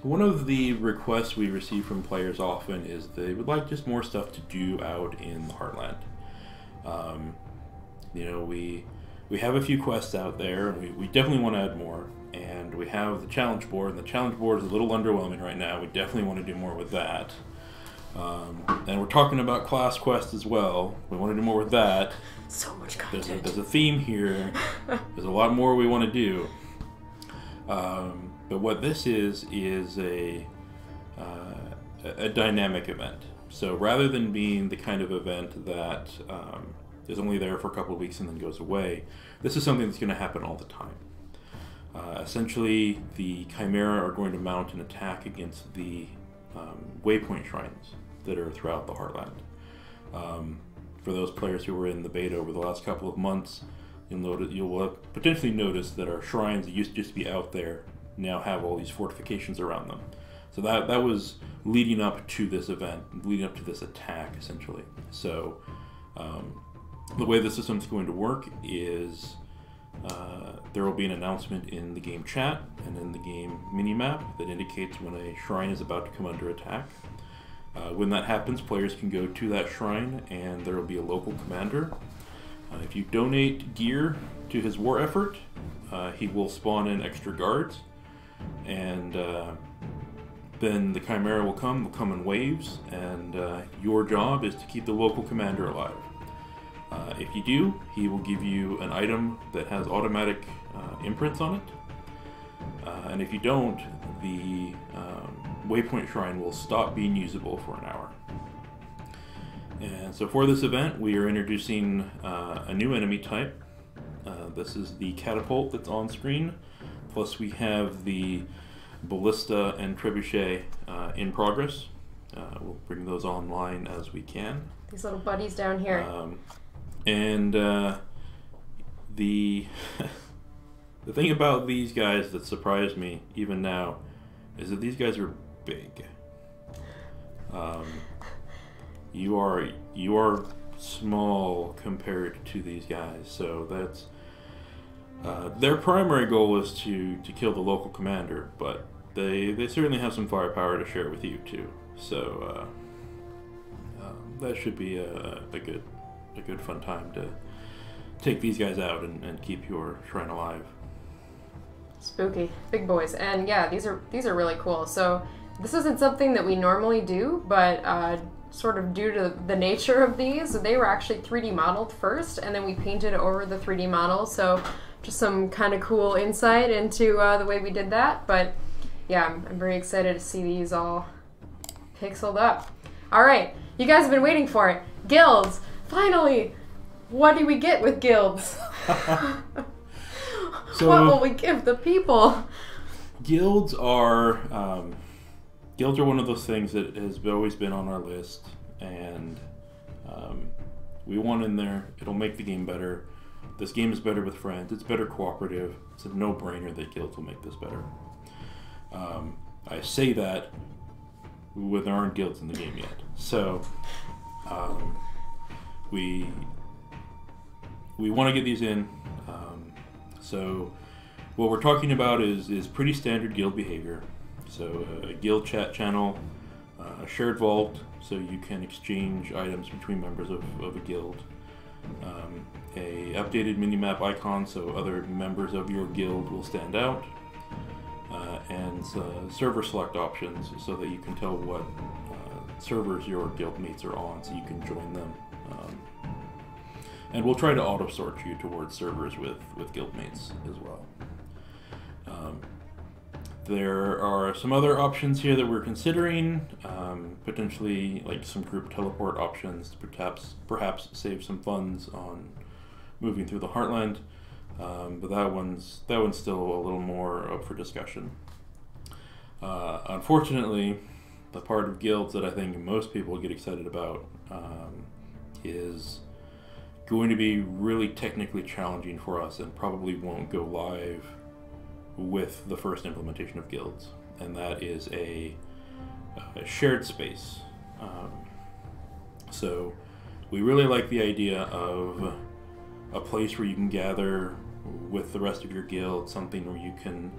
one of the requests we receive from players often is they would like just more stuff to do out in the Heartland. You know, we have a few quests out there, and we definitely want to add more. And we have the challenge board, and the challenge board is a little underwhelming right now. We definitely want to do more with that. And we're talking about class quests as well. We want to do more with that. So much content. There's a theme here. There's a lot more we want to do. But what this is a dynamic event. So rather than being the kind of event that is only there for a couple of weeks and then goes away, this is something that's going to happen all the time. Essentially, the Chimera are going to mount an attack against the waypoint shrines that are throughout the Heartland. For those players who were in the beta over the last couple of months, you'll potentially notice that our shrines that used to just be out there now have all these fortifications around them. So that was leading up to this event, leading up to this attack, essentially. So the way the system's going to work is there will be an announcement in the game chat and in the game minimap that indicates when a shrine is about to come under attack. When that happens, players can go to that shrine and there will be a local commander. If you donate gear to his war effort, he will spawn in extra guards, and then the Chimera will come in waves, and your job is to keep the local commander alive. If you do, he will give you an item that has automatic imprints on it, and if you don't, the waypoint shrine will stop being usable for an hour. And so for this event, we are introducing a new enemy type. This is the catapult that's on screen, plus we have the ballista and trebuchet in progress. We'll bring those online as we can. These little buddies down here. And the the thing about these guys that surprised me even now is that these guys are big. You are small compared to these guys, so that's their primary goal is to kill the local commander, but they certainly have some firepower to share with you too. So that should be a good fun time to take these guys out and keep your shrine alive. Spooky. Big boys. And yeah, these are really cool. So this isn't something that we normally do, but sort of due to the nature of these, they were actually 3D modeled first, and then we painted over the 3D model. So just some kind of cool insight into the way we did that. But yeah, I'm very excited to see these all pixeled up. All right, you guys have been waiting for it. Guilds. Finally, what do we get with guilds? So, what will we give the people? Guilds are one of those things that has always been on our list, and we want in there. It'll make the game better. This game is better with friends. It's better cooperative. It's a no-brainer that guilds will make this better. I say that when there aren't guilds in the game yet. So we want to get these in. So what we're talking about is pretty standard guild behavior. So a guild chat channel, a shared vault, so you can exchange items between members of a guild, a updated minimap icon so other members of your guild will stand out, and server select options so that you can tell what servers your guild mates are on so you can join them. And we'll try to auto-sort you towards servers with guildmates as well. There are some other options here that we're considering, potentially like some group teleport options to perhaps save some funds on moving through the Heartland, but that one's still a little more up for discussion. Unfortunately, the part of guilds that I think most people get excited about is going to be really technically challenging for us and probably won't go live with the first implementation of guilds, and that is a shared space. So we really like the idea of a place where you can gather with the rest of your guild, something where you can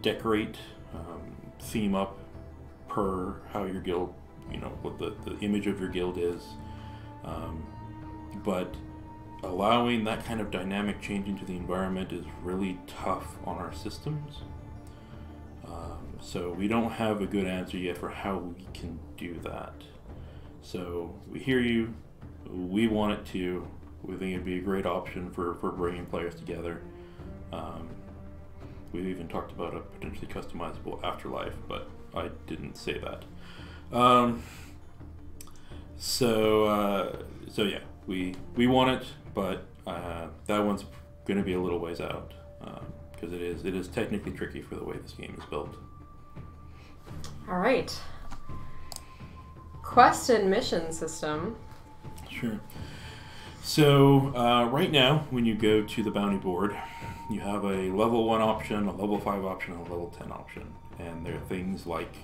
decorate, theme up per how your guild, what the image of your guild is, but allowing that kind of dynamic change into the environment is really tough on our systems. So we don't have a good answer yet for how we can do that. So we hear you, we want it to, we think it'd be a great option for bringing players together. We've even talked about a potentially customizable afterlife, but I didn't say that. So yeah, we want it, but that one's going to be a little ways out, because it is technically tricky for the way this game is built. All right. Quest and mission system. Sure. So right now, when you go to the bounty board, you have a level 1 option, a level 5 option, and a level 10 option. And there are things like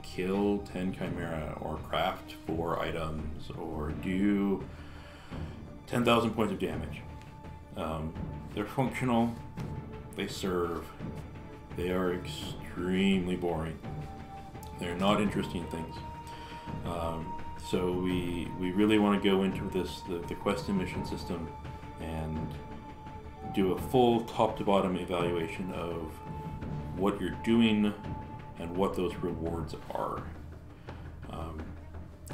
kill 10 chimera, or craft 4 items, or do 10,000 points of damage. They're functional, they serve, they are extremely boring. They're not interesting things. So we really want to go into the quest and mission system and do a full top to bottom evaluation of what you're doing and what those rewards are.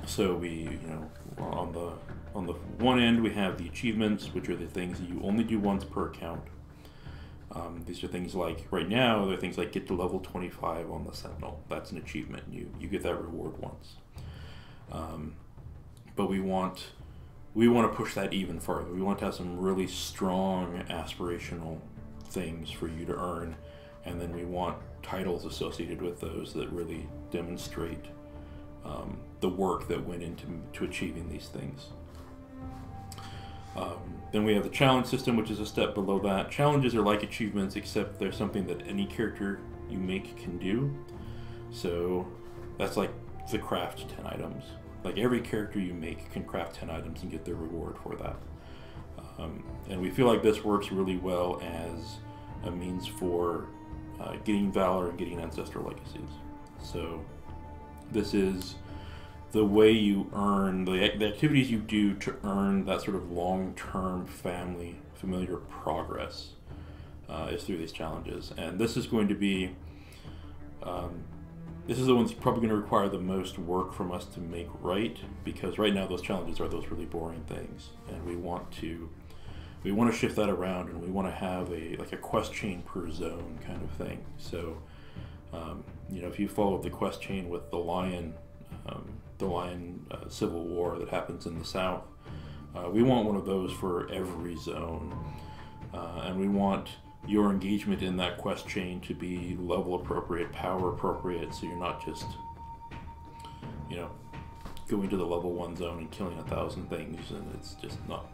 So we, on the one end we have the achievements, which are the things that you only do once per account. These are things like, right now, they're things like get to level 25 on the Sentinel. That's an achievement. You get that reward once. But we want to push that even further. We want to have some really strong aspirational things for you to earn, and then we want titles associated with those that really demonstrate the work that went into achieving these things. Then we have the challenge system, which is a step below that. Challenges are like achievements, except they're something that any character you make can do. So that's like the craft 10 items. Like every character you make can craft 10 items and get their reward for that. And we feel like this works really well as a means for getting valor and getting ancestral legacies. So this is the way you earn, the activities you do to earn that sort of long-term familiar progress is through these challenges. And this is going to be, this is the one that's probably going to require the most work from us to make right, because right now those challenges are those really boring things, and we want to shift that around, and we want to have a quest chain per zone kind of thing. So if you follow the quest chain with the lion civil war that happens in the south, we want one of those for every zone, and we want your engagement in that quest chain to be level appropriate, power appropriate, so you're not just going to the level 1 zone and killing 1,000 things, and it's not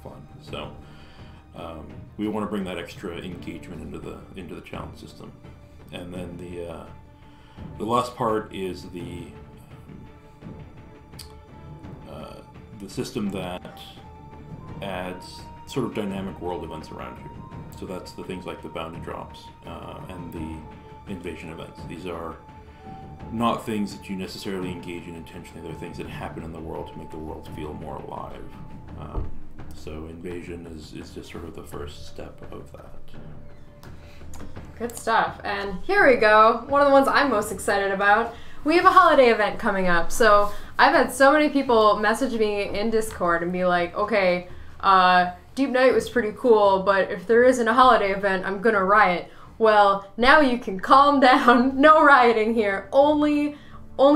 fun. So we want to bring that extra engagement into the challenge system. And then the last part is the system that adds sort of dynamic world events around you. So that's the things like the bounty drops and the invasion events. These are not things that you necessarily engage in intentionally. They're things that happen in the world to make the world feel more alive. So invasion is just sort of the first step of that. Good stuff. And here we go. One of the ones I'm most excited about. We have a holiday event coming up. So I've had so many people message me in Discord and be like, okay, Deep Night was pretty cool, but if there isn't a holiday event, I'm gonna riot. Well, now you can calm down. No rioting here. Only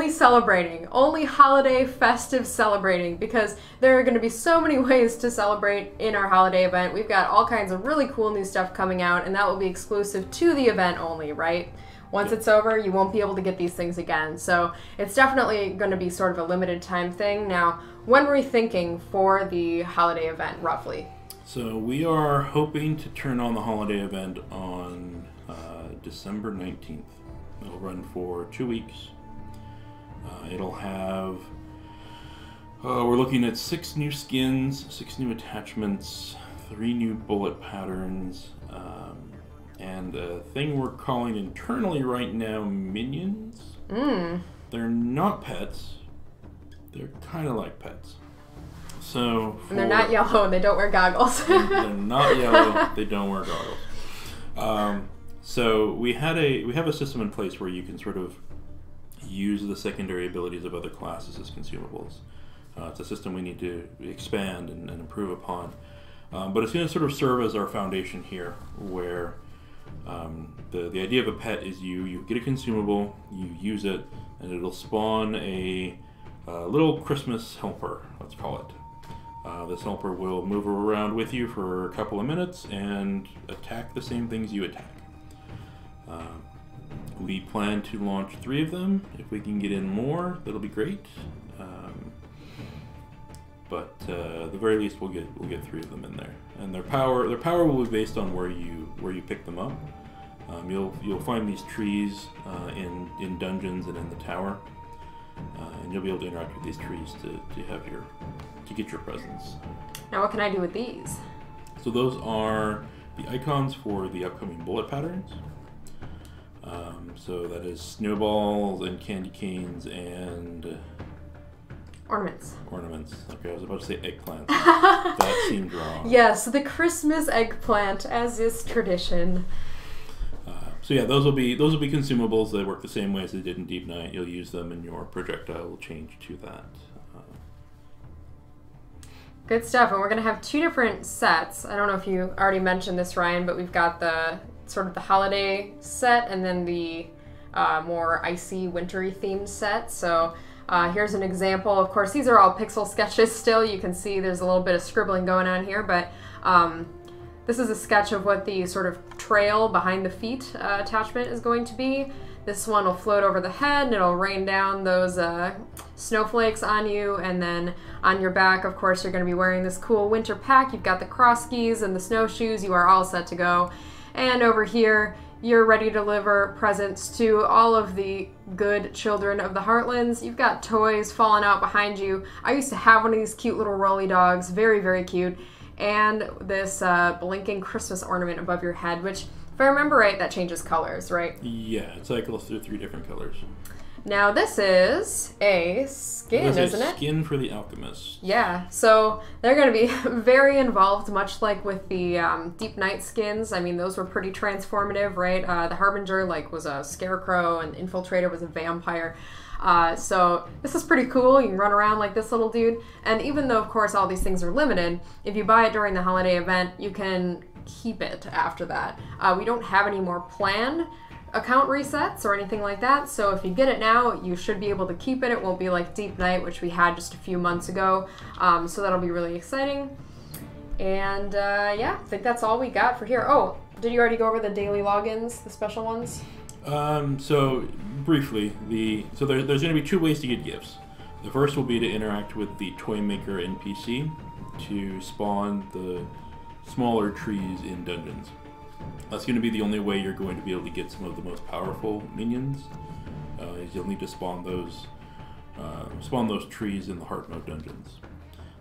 celebrating. Only holiday festive celebrating, because there are going to be so many ways to celebrate in our holiday event. We've got all kinds of really cool new stuff coming out, and that will be exclusive to the event only, right? Once it's over, you won't be able to get these things again. So it's definitely going to be sort of a limited time thing. Now, when were we thinking for the holiday event, roughly? So we are hoping to turn on the holiday event on December 19th. It'll run for 2 weeks. It'll have, we're looking at 6 new skins, 6 new attachments, 3 new bullet patterns, and a thing we're calling internally right now minions. They're not pets. They're kind of like pets. So and they're not yellow and they don't wear goggles. They're not yellow. They don't wear goggles. So we have a system in place where you can sort of use the secondary abilities of other classes as consumables. It's a system we need to expand and improve upon. But it's going to sort of serve as our foundation here, where the idea of a pet is you get a consumable, you use it, and it'll spawn a little Christmas helper, let's call it. This helper will move around with you for a couple of minutes and attack the same things you attack. We plan to launch 3 of them. If we can get in more, that'll be great. But at the very least, we'll get 3 of them in there. And their power will be based on where you pick them up. You'll find these trees in dungeons and in the tower, and you'll be able to interact with these trees to get your presents. Now, what can I do with these? So those are the icons for the upcoming bullet patterns. So that is snowballs and candy canes and ornaments. Okay, I was about to say eggplants. That seemed wrong. Yes, the Christmas eggplant, as is tradition. So yeah, those will be consumables. They work the same way as they did in Deep Night. You'll use them, and your projectile will change to that. Good stuff. And we're going to have 2 different sets. I don't know if you already mentioned this, Ryan, but we've got the sort of the holiday set and then the more icy, wintry themed set. So here's an example. Of course, these are all pixel sketches still. You can see there's a little bit of scribbling going on here, but this is a sketch of what the sort of trail behind the feet attachment is going to be. This one will float over the head and it'll rain down those snowflakes on you, and then on your back, of course, you're going to be wearing this cool winter pack. You've got the cross skis and the snowshoes. You are all set to go. And over here, you're ready to deliver presents to all of the good children of the Heartlands. You've got toys falling out behind you. I used to have one of these cute little rolly dogs, very, very cute. And this blinking Christmas ornament above your head, which, if I remember right, that changes colors, right? Yeah, it cycles through 3 different colors. Now this is a skin, isn't it? Skin for the alchemist. Yeah, so they're going to be very involved, much like with the Deep Night skins. I mean, those were pretty transformative, right? The Harbinger was a scarecrow, and Infiltrator was a vampire. So this is pretty cool. You can run around like this little dude. And even though, of course, all these things are limited, if you buy it during the holiday event, you can keep it after that. We don't have any more planned account resets or anything like that, so if you get it now, you should be able to keep it. It won't be like Deep Night, which we had just a few months ago, so that'll be really exciting. And yeah, I think that's all we got for here. Oh, did you already go over the daily logins, the special ones? So briefly, there's going to be 2 ways to get gifts. The first will be to interact with the Toy Maker NPC to spawn the smaller trees in dungeons. That's going to be the only way you're going to be able to get some of the most powerful minions. You'll need to spawn those trees in the hard mode dungeons.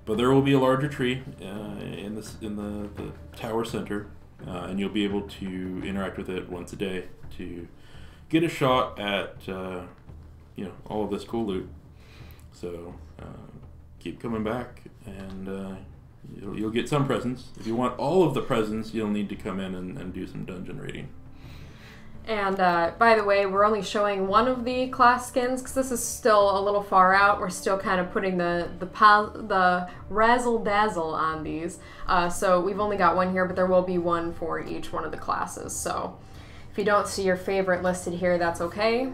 But there will be a larger tree in the tower center, and you'll be able to interact with it once a day to get a shot at all of this cool loot. So keep coming back, and you'll get some presents. If you want all of the presents, you'll need to come in and do some dungeon raiding. And by the way, we're only showing one of the class skins because this is still a little far out. We're still kind of putting the razzle dazzle on these. So we've only got one here, but there will be one for each one of the classes. So if you don't see your favorite listed here, that's okay.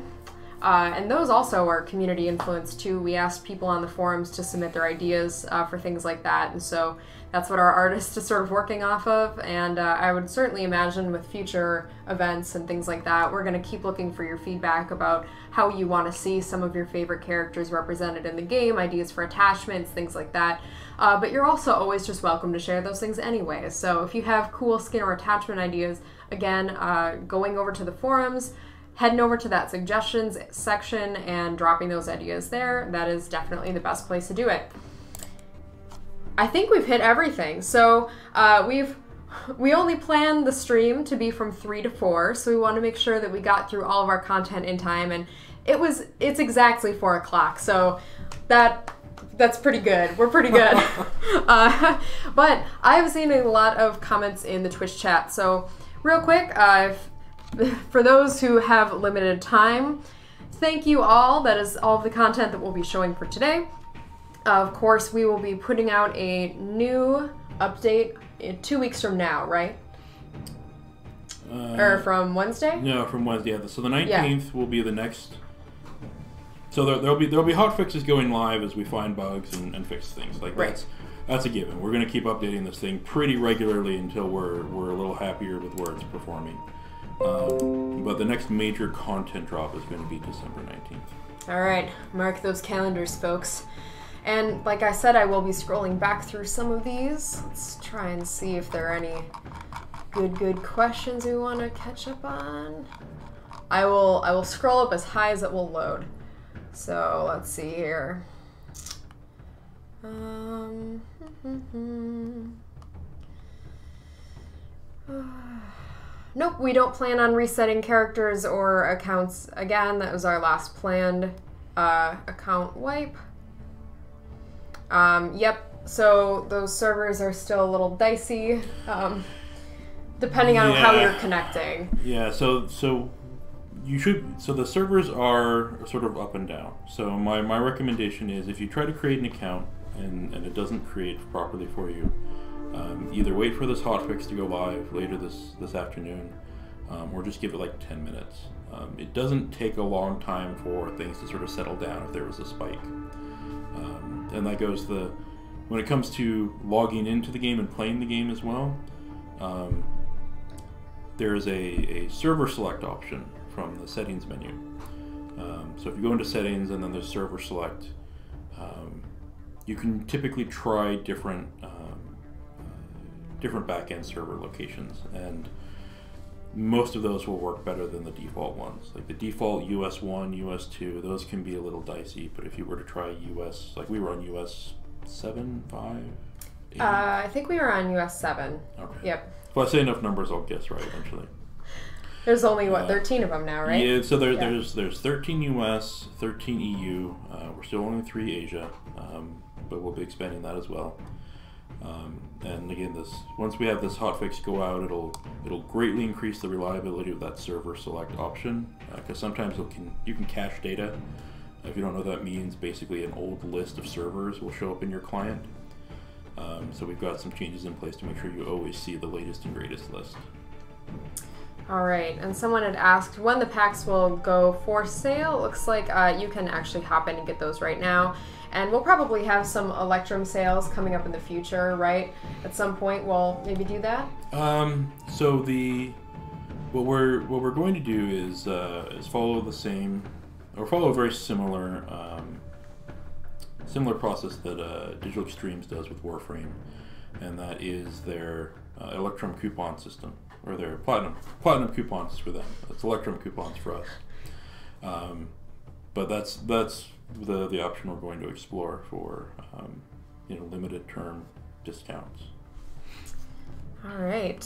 And those also are community influence too. We asked people on the forums to submit their ideas for things like that, and so that's what our artist is sort of working off of. And I would certainly imagine with future events and things like that, we're going to keep looking for your feedback about how you want to see some of your favorite characters represented in the game, ideas for attachments, things like that. But you're also always just welcome to share those things anyway. So if you have cool skin or attachment ideas, again, going over to the forums, heading over to that suggestions section and dropping those ideas there, that is definitely the best place to do it. I think we've hit everything. So we only planned the stream to be from 3 to 4, so we want to make sure that we got through all of our content in time, and it's exactly 4 o'clock, so that's pretty good. We're pretty good. But I've seen a lot of comments in the Twitch chat, so real quick, for those who have limited time, thank you all. That is all of the content that we'll be showing for today. Of course, we will be putting out a new update 2 weeks from now, right? Or from Wednesday? No, from Wednesday. Yeah. So the 19th will be the next. So there'll be hotfixes going live as we find bugs and fix things. Like that's a given. We're going to keep updating this thing pretty regularly until we're a little happier with where it's performing. But the next major content drop is going to be December 19th. All right, mark those calendars, folks. And like I said, I will be scrolling back through some of these. Let's try and see if there are any good questions we want to catch up on. I will scroll up as high as it will load. So let's see here. Nope, we don't plan on resetting characters or accounts again. That was our last planned account wipe. Yep, so those servers are still a little dicey, depending on how you're connecting. Yeah, so the servers are sort of up and down. So my recommendation is if you try to create an account and it doesn't create properly for you, either wait for this hotfix to go live later this afternoon, or just give it like 10 minutes. It doesn't take a long time for things to sort of settle down if there was a spike. And that goes when it comes to logging into the game and playing the game as well, there is a server select option from the settings menu. So if you go into settings and then there's server select, you can typically try different back-end server locations, and most of those will work better than the default ones. Like the default US 1, US 2, those can be a little dicey, but if you were to try US, like we were on US 7, 5, 8? I think we were on US 7. Okay. Yep. If I say enough numbers, I'll guess right eventually. There's only, 13 of them now, right? Yeah, so there's 13 US, 13 EU. We're still only 3 Asia, but we'll be expanding that as well. And again, once we have this hotfix go out, it'll greatly increase the reliability of that server select option, because sometimes you can cache data. If you don't know what that means, basically an old list of servers will show up in your client. So we've got some changes in place to make sure you always see the latest and greatest list. All right, and someone had asked when the packs will go for sale. It looks like you can actually hop in and get those right now. And we'll probably have some Electrum sales coming up in the future, right? At some point, we'll maybe do that. So what we're going to do is follow the same, or follow a very similar process that Digital Extremes does with Warframe, and that is their Electrum coupon system, or their platinum coupons for them. It's Electrum coupons for us. But that's the option we're going to explore for limited term discounts. All right.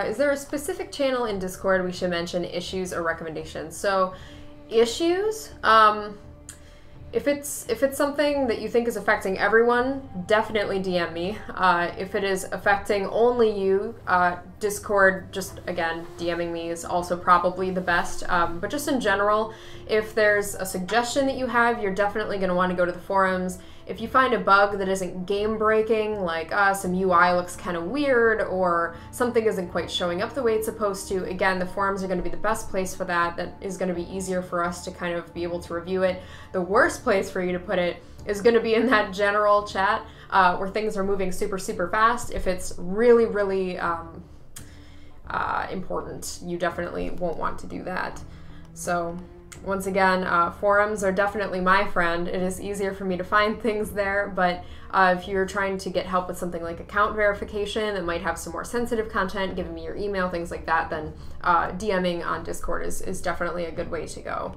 Is there a specific channel in Discord we should mention issues or recommendations? So, issues. If it's something that you think is affecting everyone, definitely DM me. If it is affecting only you, Discord, just again, DMing me is also probably the best. But just in general, if there's a suggestion that you have, you're definitely going to want to go to the forums If you find a bug that isn't game-breaking, like some UI looks kind of weird or something isn't quite showing up the way it's supposed to, again, the forums are going to be the best place for that. That is going to be easier for us to kind of be able to review it. The worst place for you to put it is going to be in that general chat where things are moving super, super fast. If it's really, really important, you definitely won't want to do that. So once again, forums are definitely my friend. It is easier for me to find things there, but if you're trying to get help with something like account verification that might have some more sensitive content, giving me your email, things like that, then DMing on Discord is definitely a good way to go.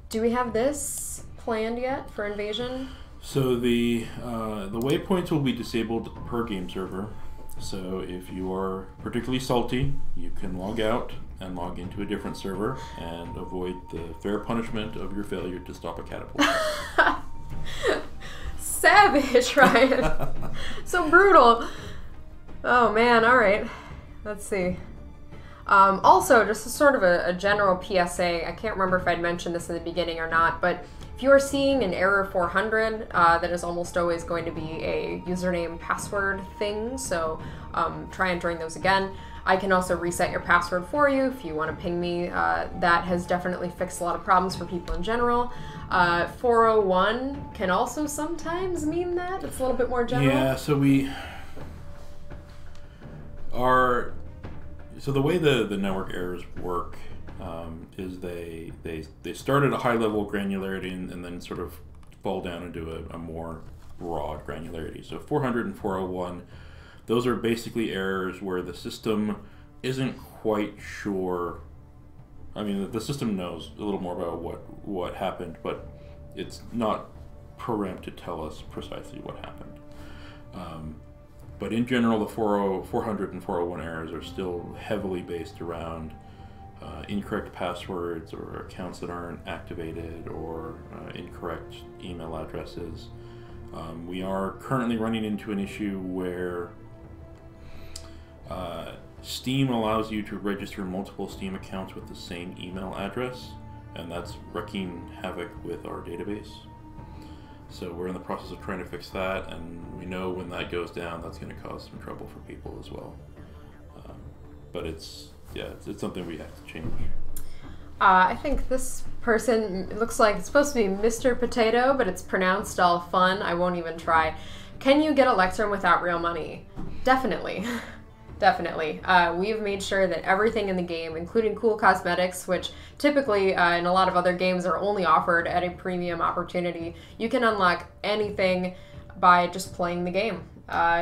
Do we have this planned yet for Invasion? So the waypoints will be disabled per game server. So if you are particularly salty, you can log out and log into a different server and avoid the fair punishment of your failure to stop a catapult. Savage, Ryan. So brutal. Oh man, alright. Let's see. Also, just sort of a general PSA, I can't remember if I'd mentioned this in the beginning or not, but if you are seeing an error 400, that is almost always going to be a username password thing, so try entering those again. I can also reset your password for you if you want to ping me. That has definitely fixed a lot of problems for people in general. 401 can also sometimes mean that. It's a little bit more general. Yeah, so so the way the network errors work is they start at a high level of granularity and then sort of fall down into a more broad granularity. So 400 and 401, those are basically errors where the system isn't quite sure. I mean, the system knows a little more about what happened, but it's not programmed to tell us precisely what happened. But in general, the 400 and 401 errors are still heavily based around incorrect passwords or accounts that aren't activated or incorrect email addresses. We are currently running into an issue where Steam allows you to register multiple Steam accounts with the same email address, and that's wreaking havoc with our database. So we're in the process of trying to fix that, and we know when that goes down, that's going to cause some trouble for people as well. But it's something we have to change. I think this person, it looks like it's supposed to be Mr. Potato, but it's pronounced all fun. I won't even try. Can you get Electrum without real money? Definitely. Definitely. We've made sure that everything in the game, including cool cosmetics, which typically in a lot of other games are only offered at a premium opportunity, you can unlock anything by just playing the game.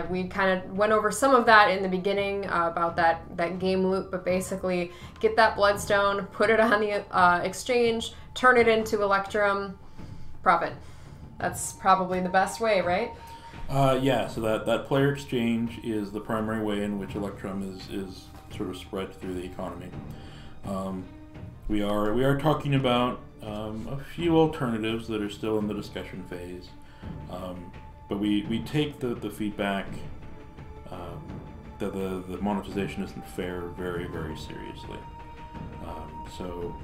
We kind of went over some of that in the beginning about that game loop, but basically get that bloodstone, put it on the exchange, turn it into Electrum, profit. That's probably the best way, right? Yeah, so that player exchange is the primary way in which Electrum is sort of spread through the economy. We are talking about a few alternatives that are still in the discussion phase, but we take the feedback that the monetization isn't fair very, very seriously. So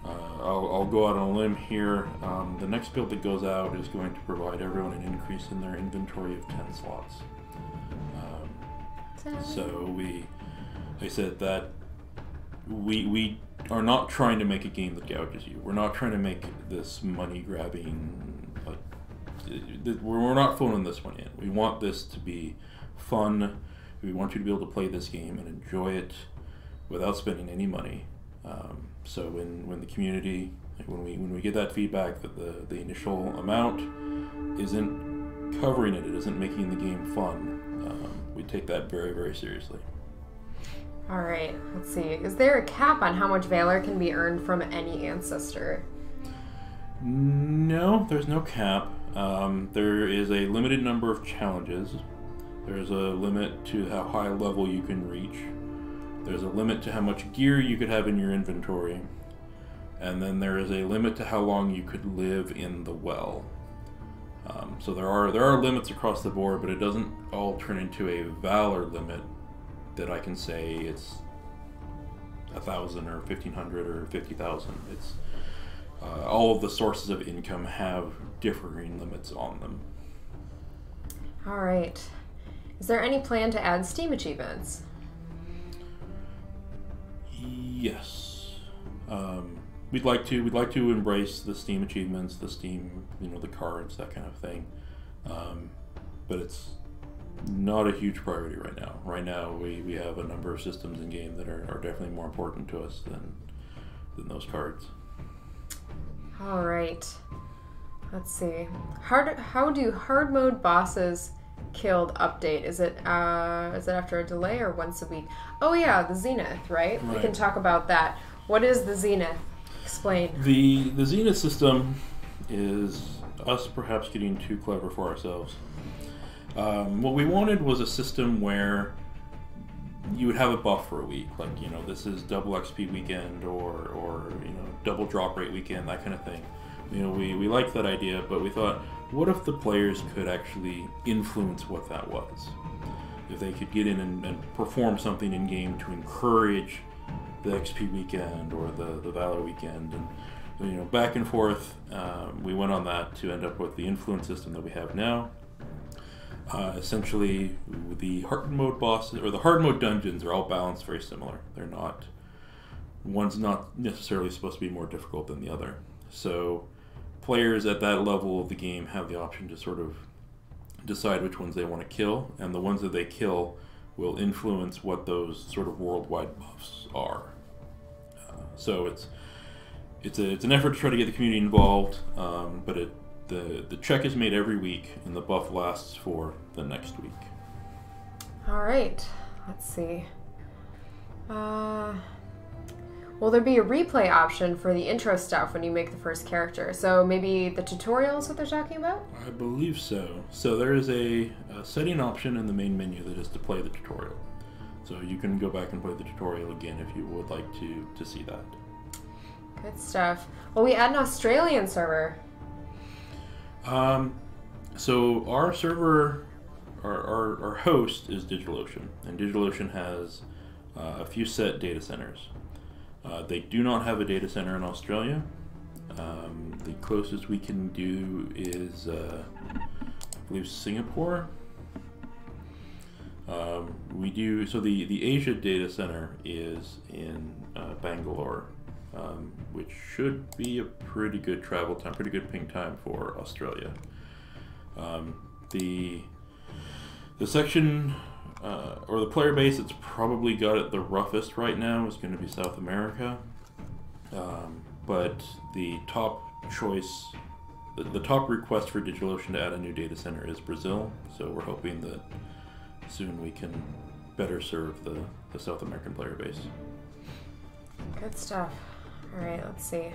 I'll go out on a limb here. The next build that goes out is going to provide everyone an increase in their inventory of 10 slots. So I said that we are not trying to make a game that gouges you. We're not trying to make this money grabbing. We're not phoning this one in. We want this to be fun. We want you to be able to play this game and enjoy it without spending any money. So when the community, when we get that feedback that the initial amount isn't covering it isn't making the game fun, we take that very, very seriously. All right, let's see. Is there a cap on how much valor can be earned from any ancestor? No, there's no cap. There is a limited number of challenges. There's a limit to how high level you can reach. There's a limit to how much gear you could have in your inventory. And then there is a limit to how long you could live in the well. So there are limits across the board, but it doesn't all turn into a valor limit that I can say it's 1,000 or 1,500 or 50,000. all of the sources of income have differing limits on them. All right. Is there any plan to add Steam achievements? Yes. We'd like to embrace the Steam achievements, the Steam, the cards, that kind of thing. But it's not a huge priority right now. Right now, we have a number of systems in game that are definitely more important to us than those cards. All right. Let's see. How do hard mode bosses killed update? Is it after a delay or once a week? Oh yeah, the Zenith, right? We can talk about that. What is the Zenith? Explain. The Zenith system is us perhaps getting too clever for ourselves. What we wanted was a system where you would have a buff for a week, like this is double XP weekend or double drop rate weekend, that kind of thing. We liked that idea, but we thought, what if the players could actually influence what that was? If they could get in and perform something in game to encourage the XP weekend or the valor weekend, and back and forth. We went on that to end up with the influence system that we have now. Essentially, the hard mode bosses or the hard mode dungeons are all balanced very similar. One's not necessarily supposed to be more difficult than the other. So players at that level of the game have the option to sort of decide which ones they want to kill, and the ones that they kill will influence what those sort of worldwide buffs are. So it's an effort to try to get the community involved, but the check is made every week, and the buff lasts for the next week. All right. Let's see. Will there be a replay option for the intro stuff when you make the first character? So maybe the tutorial is what they're talking about? I believe so. So there is a setting option in the main menu that is to play the tutorial. So you can go back and play the tutorial again if you would like to see that. Good stuff. Will we add an Australian server? So our server, our host is DigitalOcean, and DigitalOcean has a few set data centers. They do not have a data center in Australia. The closest we can do is, I believe, Singapore. So the Asia data center is in Bangalore, which should be a pretty good travel time, pretty good ping time for Australia. The section or the player base that's probably got it the roughest right now is going to be South America, but the top choice, the top request for DigitalOcean to add a new data center is Brazil, so we're hoping that soon we can better serve the South American player base. Good stuff. All right, let's see.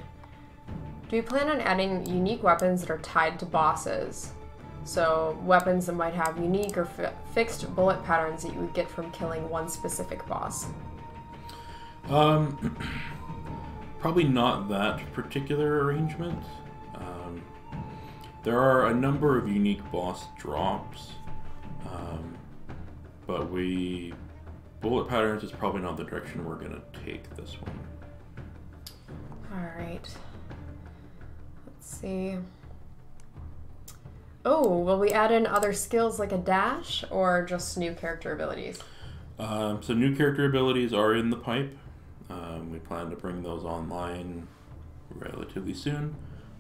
Do you plan on adding unique weapons that are tied to bosses? So weapons that might have unique or fixed bullet patterns that you would get from killing one specific boss. Probably not that particular arrangement. There are a number of unique boss drops, but bullet patterns is probably not the direction we're going to take this one. All right. Let's see. Oh, will we add in other skills like a dash or just new character abilities? So new character abilities are in the pipe. We plan to bring those online relatively soon.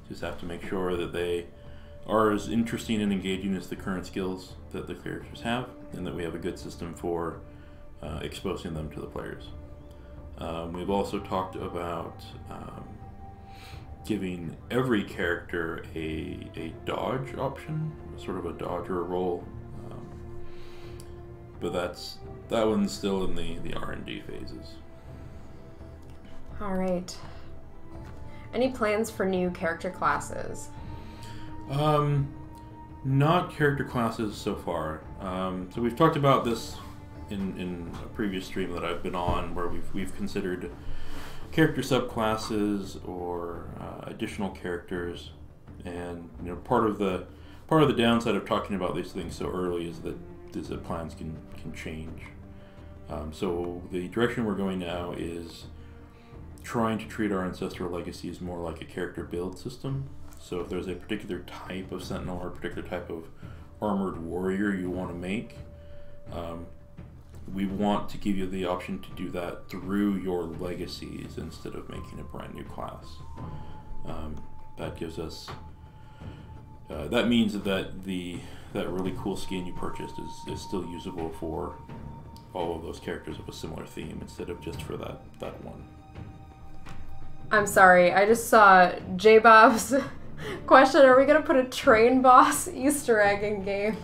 Just have to make sure that they are as interesting and engaging as the current skills that the characters have, and that we have a good system for exposing them to the players. We've also talked about giving every character a dodge option, sort of a dodge or a roll, but that one's still in the R&D phases. All right. Any plans for new character classes? Not character classes so far. So we've talked about this in a previous stream that I've been on, where we've considered character subclasses or additional characters, and part of the downside of talking about these things so early is that plans can change. So the direction we're going now is trying to treat our Ancestral legacies more like a character build system. So if there's a particular type of Sentinel or a particular type of armored warrior you want to make, we want to give you the option to do that through your legacies instead of making a brand new class. That gives us, that means that that really cool skin you purchased is still usable for all of those characters of a similar theme instead of just for that one. I'm sorry, I just saw J-Bob's question, are we going to put a train boss Easter egg in game?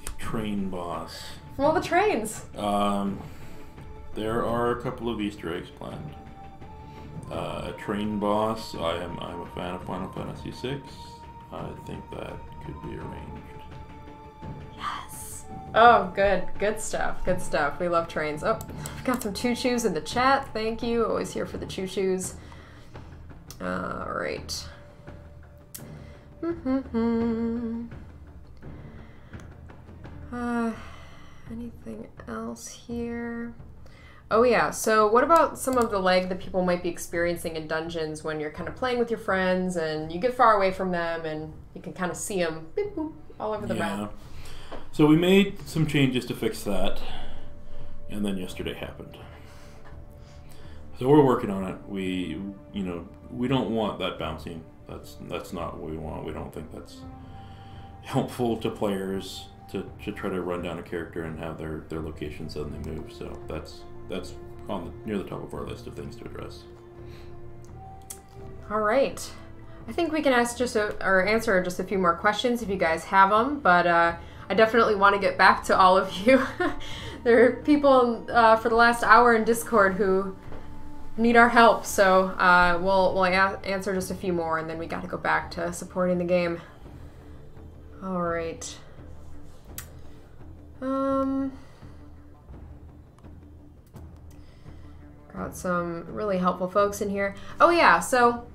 A train boss. From all the trains. There are a couple of Easter eggs planned. A train boss, I'm a fan of Final Fantasy VI. I think that could be arranged. Yes. Oh, good stuff, good stuff. We love trains. Oh, we've got some choo-choos in the chat. Thank you. Always here for the choo-choos. All right. Anything else here? Oh yeah, so what about some of the lag that people might be experiencing in dungeons when you're kind of playing with your friends and you get far away from them and you can kind of see them beep, boop, all over the map? So we made some changes to fix that, and then yesterday happened. So we're working on it. We don't want that bouncing. That's not what we want. We don't think that's helpful to players to try to run down a character and have their location suddenly move. So that's near the top of our list of things to address. All right. I think we can answer just a few more questions if you guys have them, but I definitely want to get back to all of you. There are people for the last hour in Discord who need our help, so we'll answer just a few more, and then we got to go back to supporting the game. All right. Got some really helpful folks in here. Oh yeah, so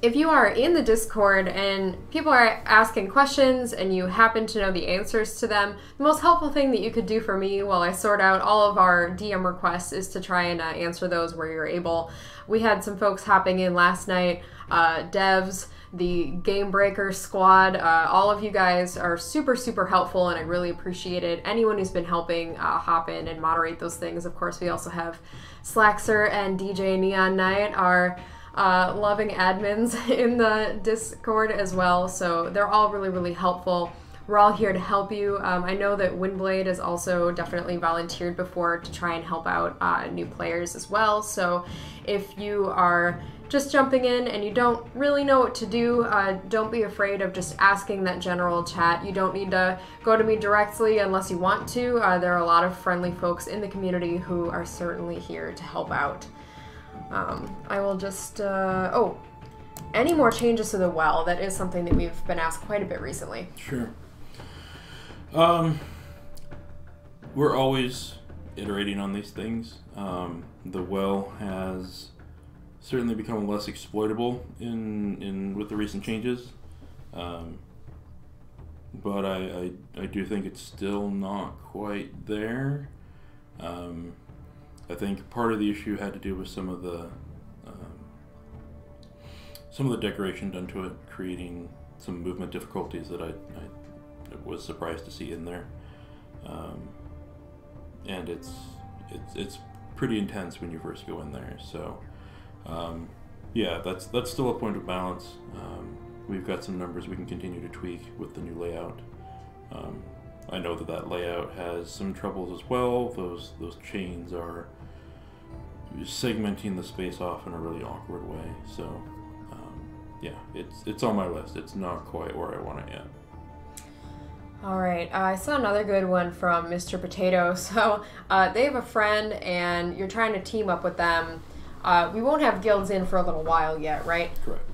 if you are in the Discord and people are asking questions and you happen to know the answers to them, the most helpful thing that you could do for me while I sort out all of our DM requests is to try and answer those where you're able. We had some folks hopping in last night, devs, the Game Breaker squad, all of you guys are super, super helpful and I really appreciate it. Anyone who's been helping hop in and moderate those things. Of course, we also have Slaxer and DJ Neon Knight, our loving admins in the Discord as well, so they're all really, really helpful. We're all here to help you. I know that Windblade has also definitely volunteered before to try and help out new players as well, so if you are just jumping in and you don't really know what to do, don't be afraid of just asking that general chat. You don't need to go to me directly unless you want to. There are a lot of friendly folks in the community who are certainly here to help out. I will just, any more changes to the well? That is something that we've been asked quite a bit recently. Sure. We're always iterating on these things. The well has certainly become less exploitable with the recent changes. But I do think it's still not quite there. I think part of the issue had to do with some of the decoration done to it, creating some movement difficulties that I was surprised to see in there, and it's pretty intense when you first go in there. So yeah, that's still a point of balance. We've got some numbers we can continue to tweak with the new layout. I know that layout has some troubles as well. Those chains are segmenting the space off in a really awkward way. So yeah, it's on my list. It's not quite where I want it yet. All right, I saw another good one from Mr. Potato. So they have a friend and you're trying to team up with them. We won't have guilds in for a little while yet, right? Correct.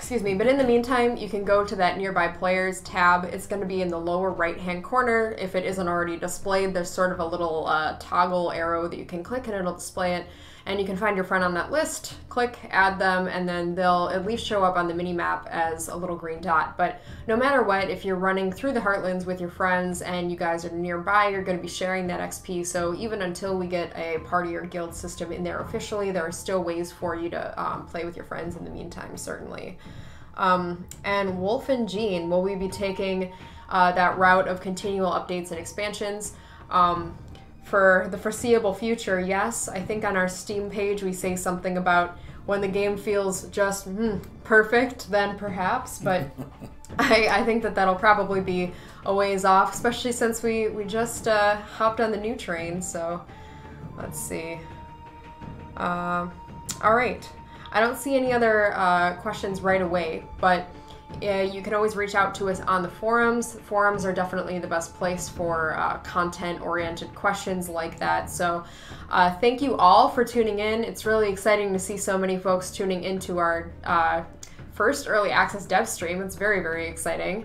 Excuse me, but in the meantime, you can go to that nearby players tab. It's going to be in the lower right-hand corner. If it isn't already displayed, there's sort of a little toggle arrow that you can click and it'll display it. And you can find your friend on that list, click, add them, and then they'll at least show up on the mini-map as a little green dot. But no matter what, if you're running through the Heartlands with your friends and you guys are nearby, you're going to be sharing that XP. So even until we get a party or guild system in there officially, there are still ways for you to play with your friends in the meantime, certainly. And Wolf and Jean, will we be taking that route of continual updates and expansions? For the foreseeable future, yes. I think on our Steam page we say something about when the game feels just perfect, then perhaps, but I think that that'll probably be a ways off, especially since we just hopped on the new train, so let's see. All right. I don't see any other questions right away, but you can always reach out to us on the forums. Forums are definitely the best place for content-oriented questions like that. So thank you all for tuning in. It's really exciting to see so many folks tuning into our first early access dev stream. It's very, very exciting.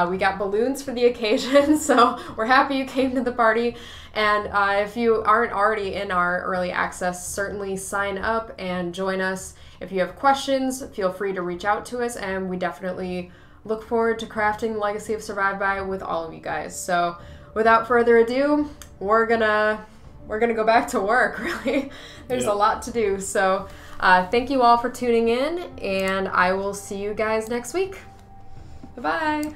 We got balloons for the occasion, so we're happy you came to the party. And if you aren't already in our early access, certainly sign up and join us. If you have questions, feel free to reach out to us, and we definitely look forward to crafting the Legacy of Survive By with all of you guys. So without further ado, we're gonna go back to work, really. There's a lot to do. So thank you all for tuning in, and I will see you guys next week. Bye-bye.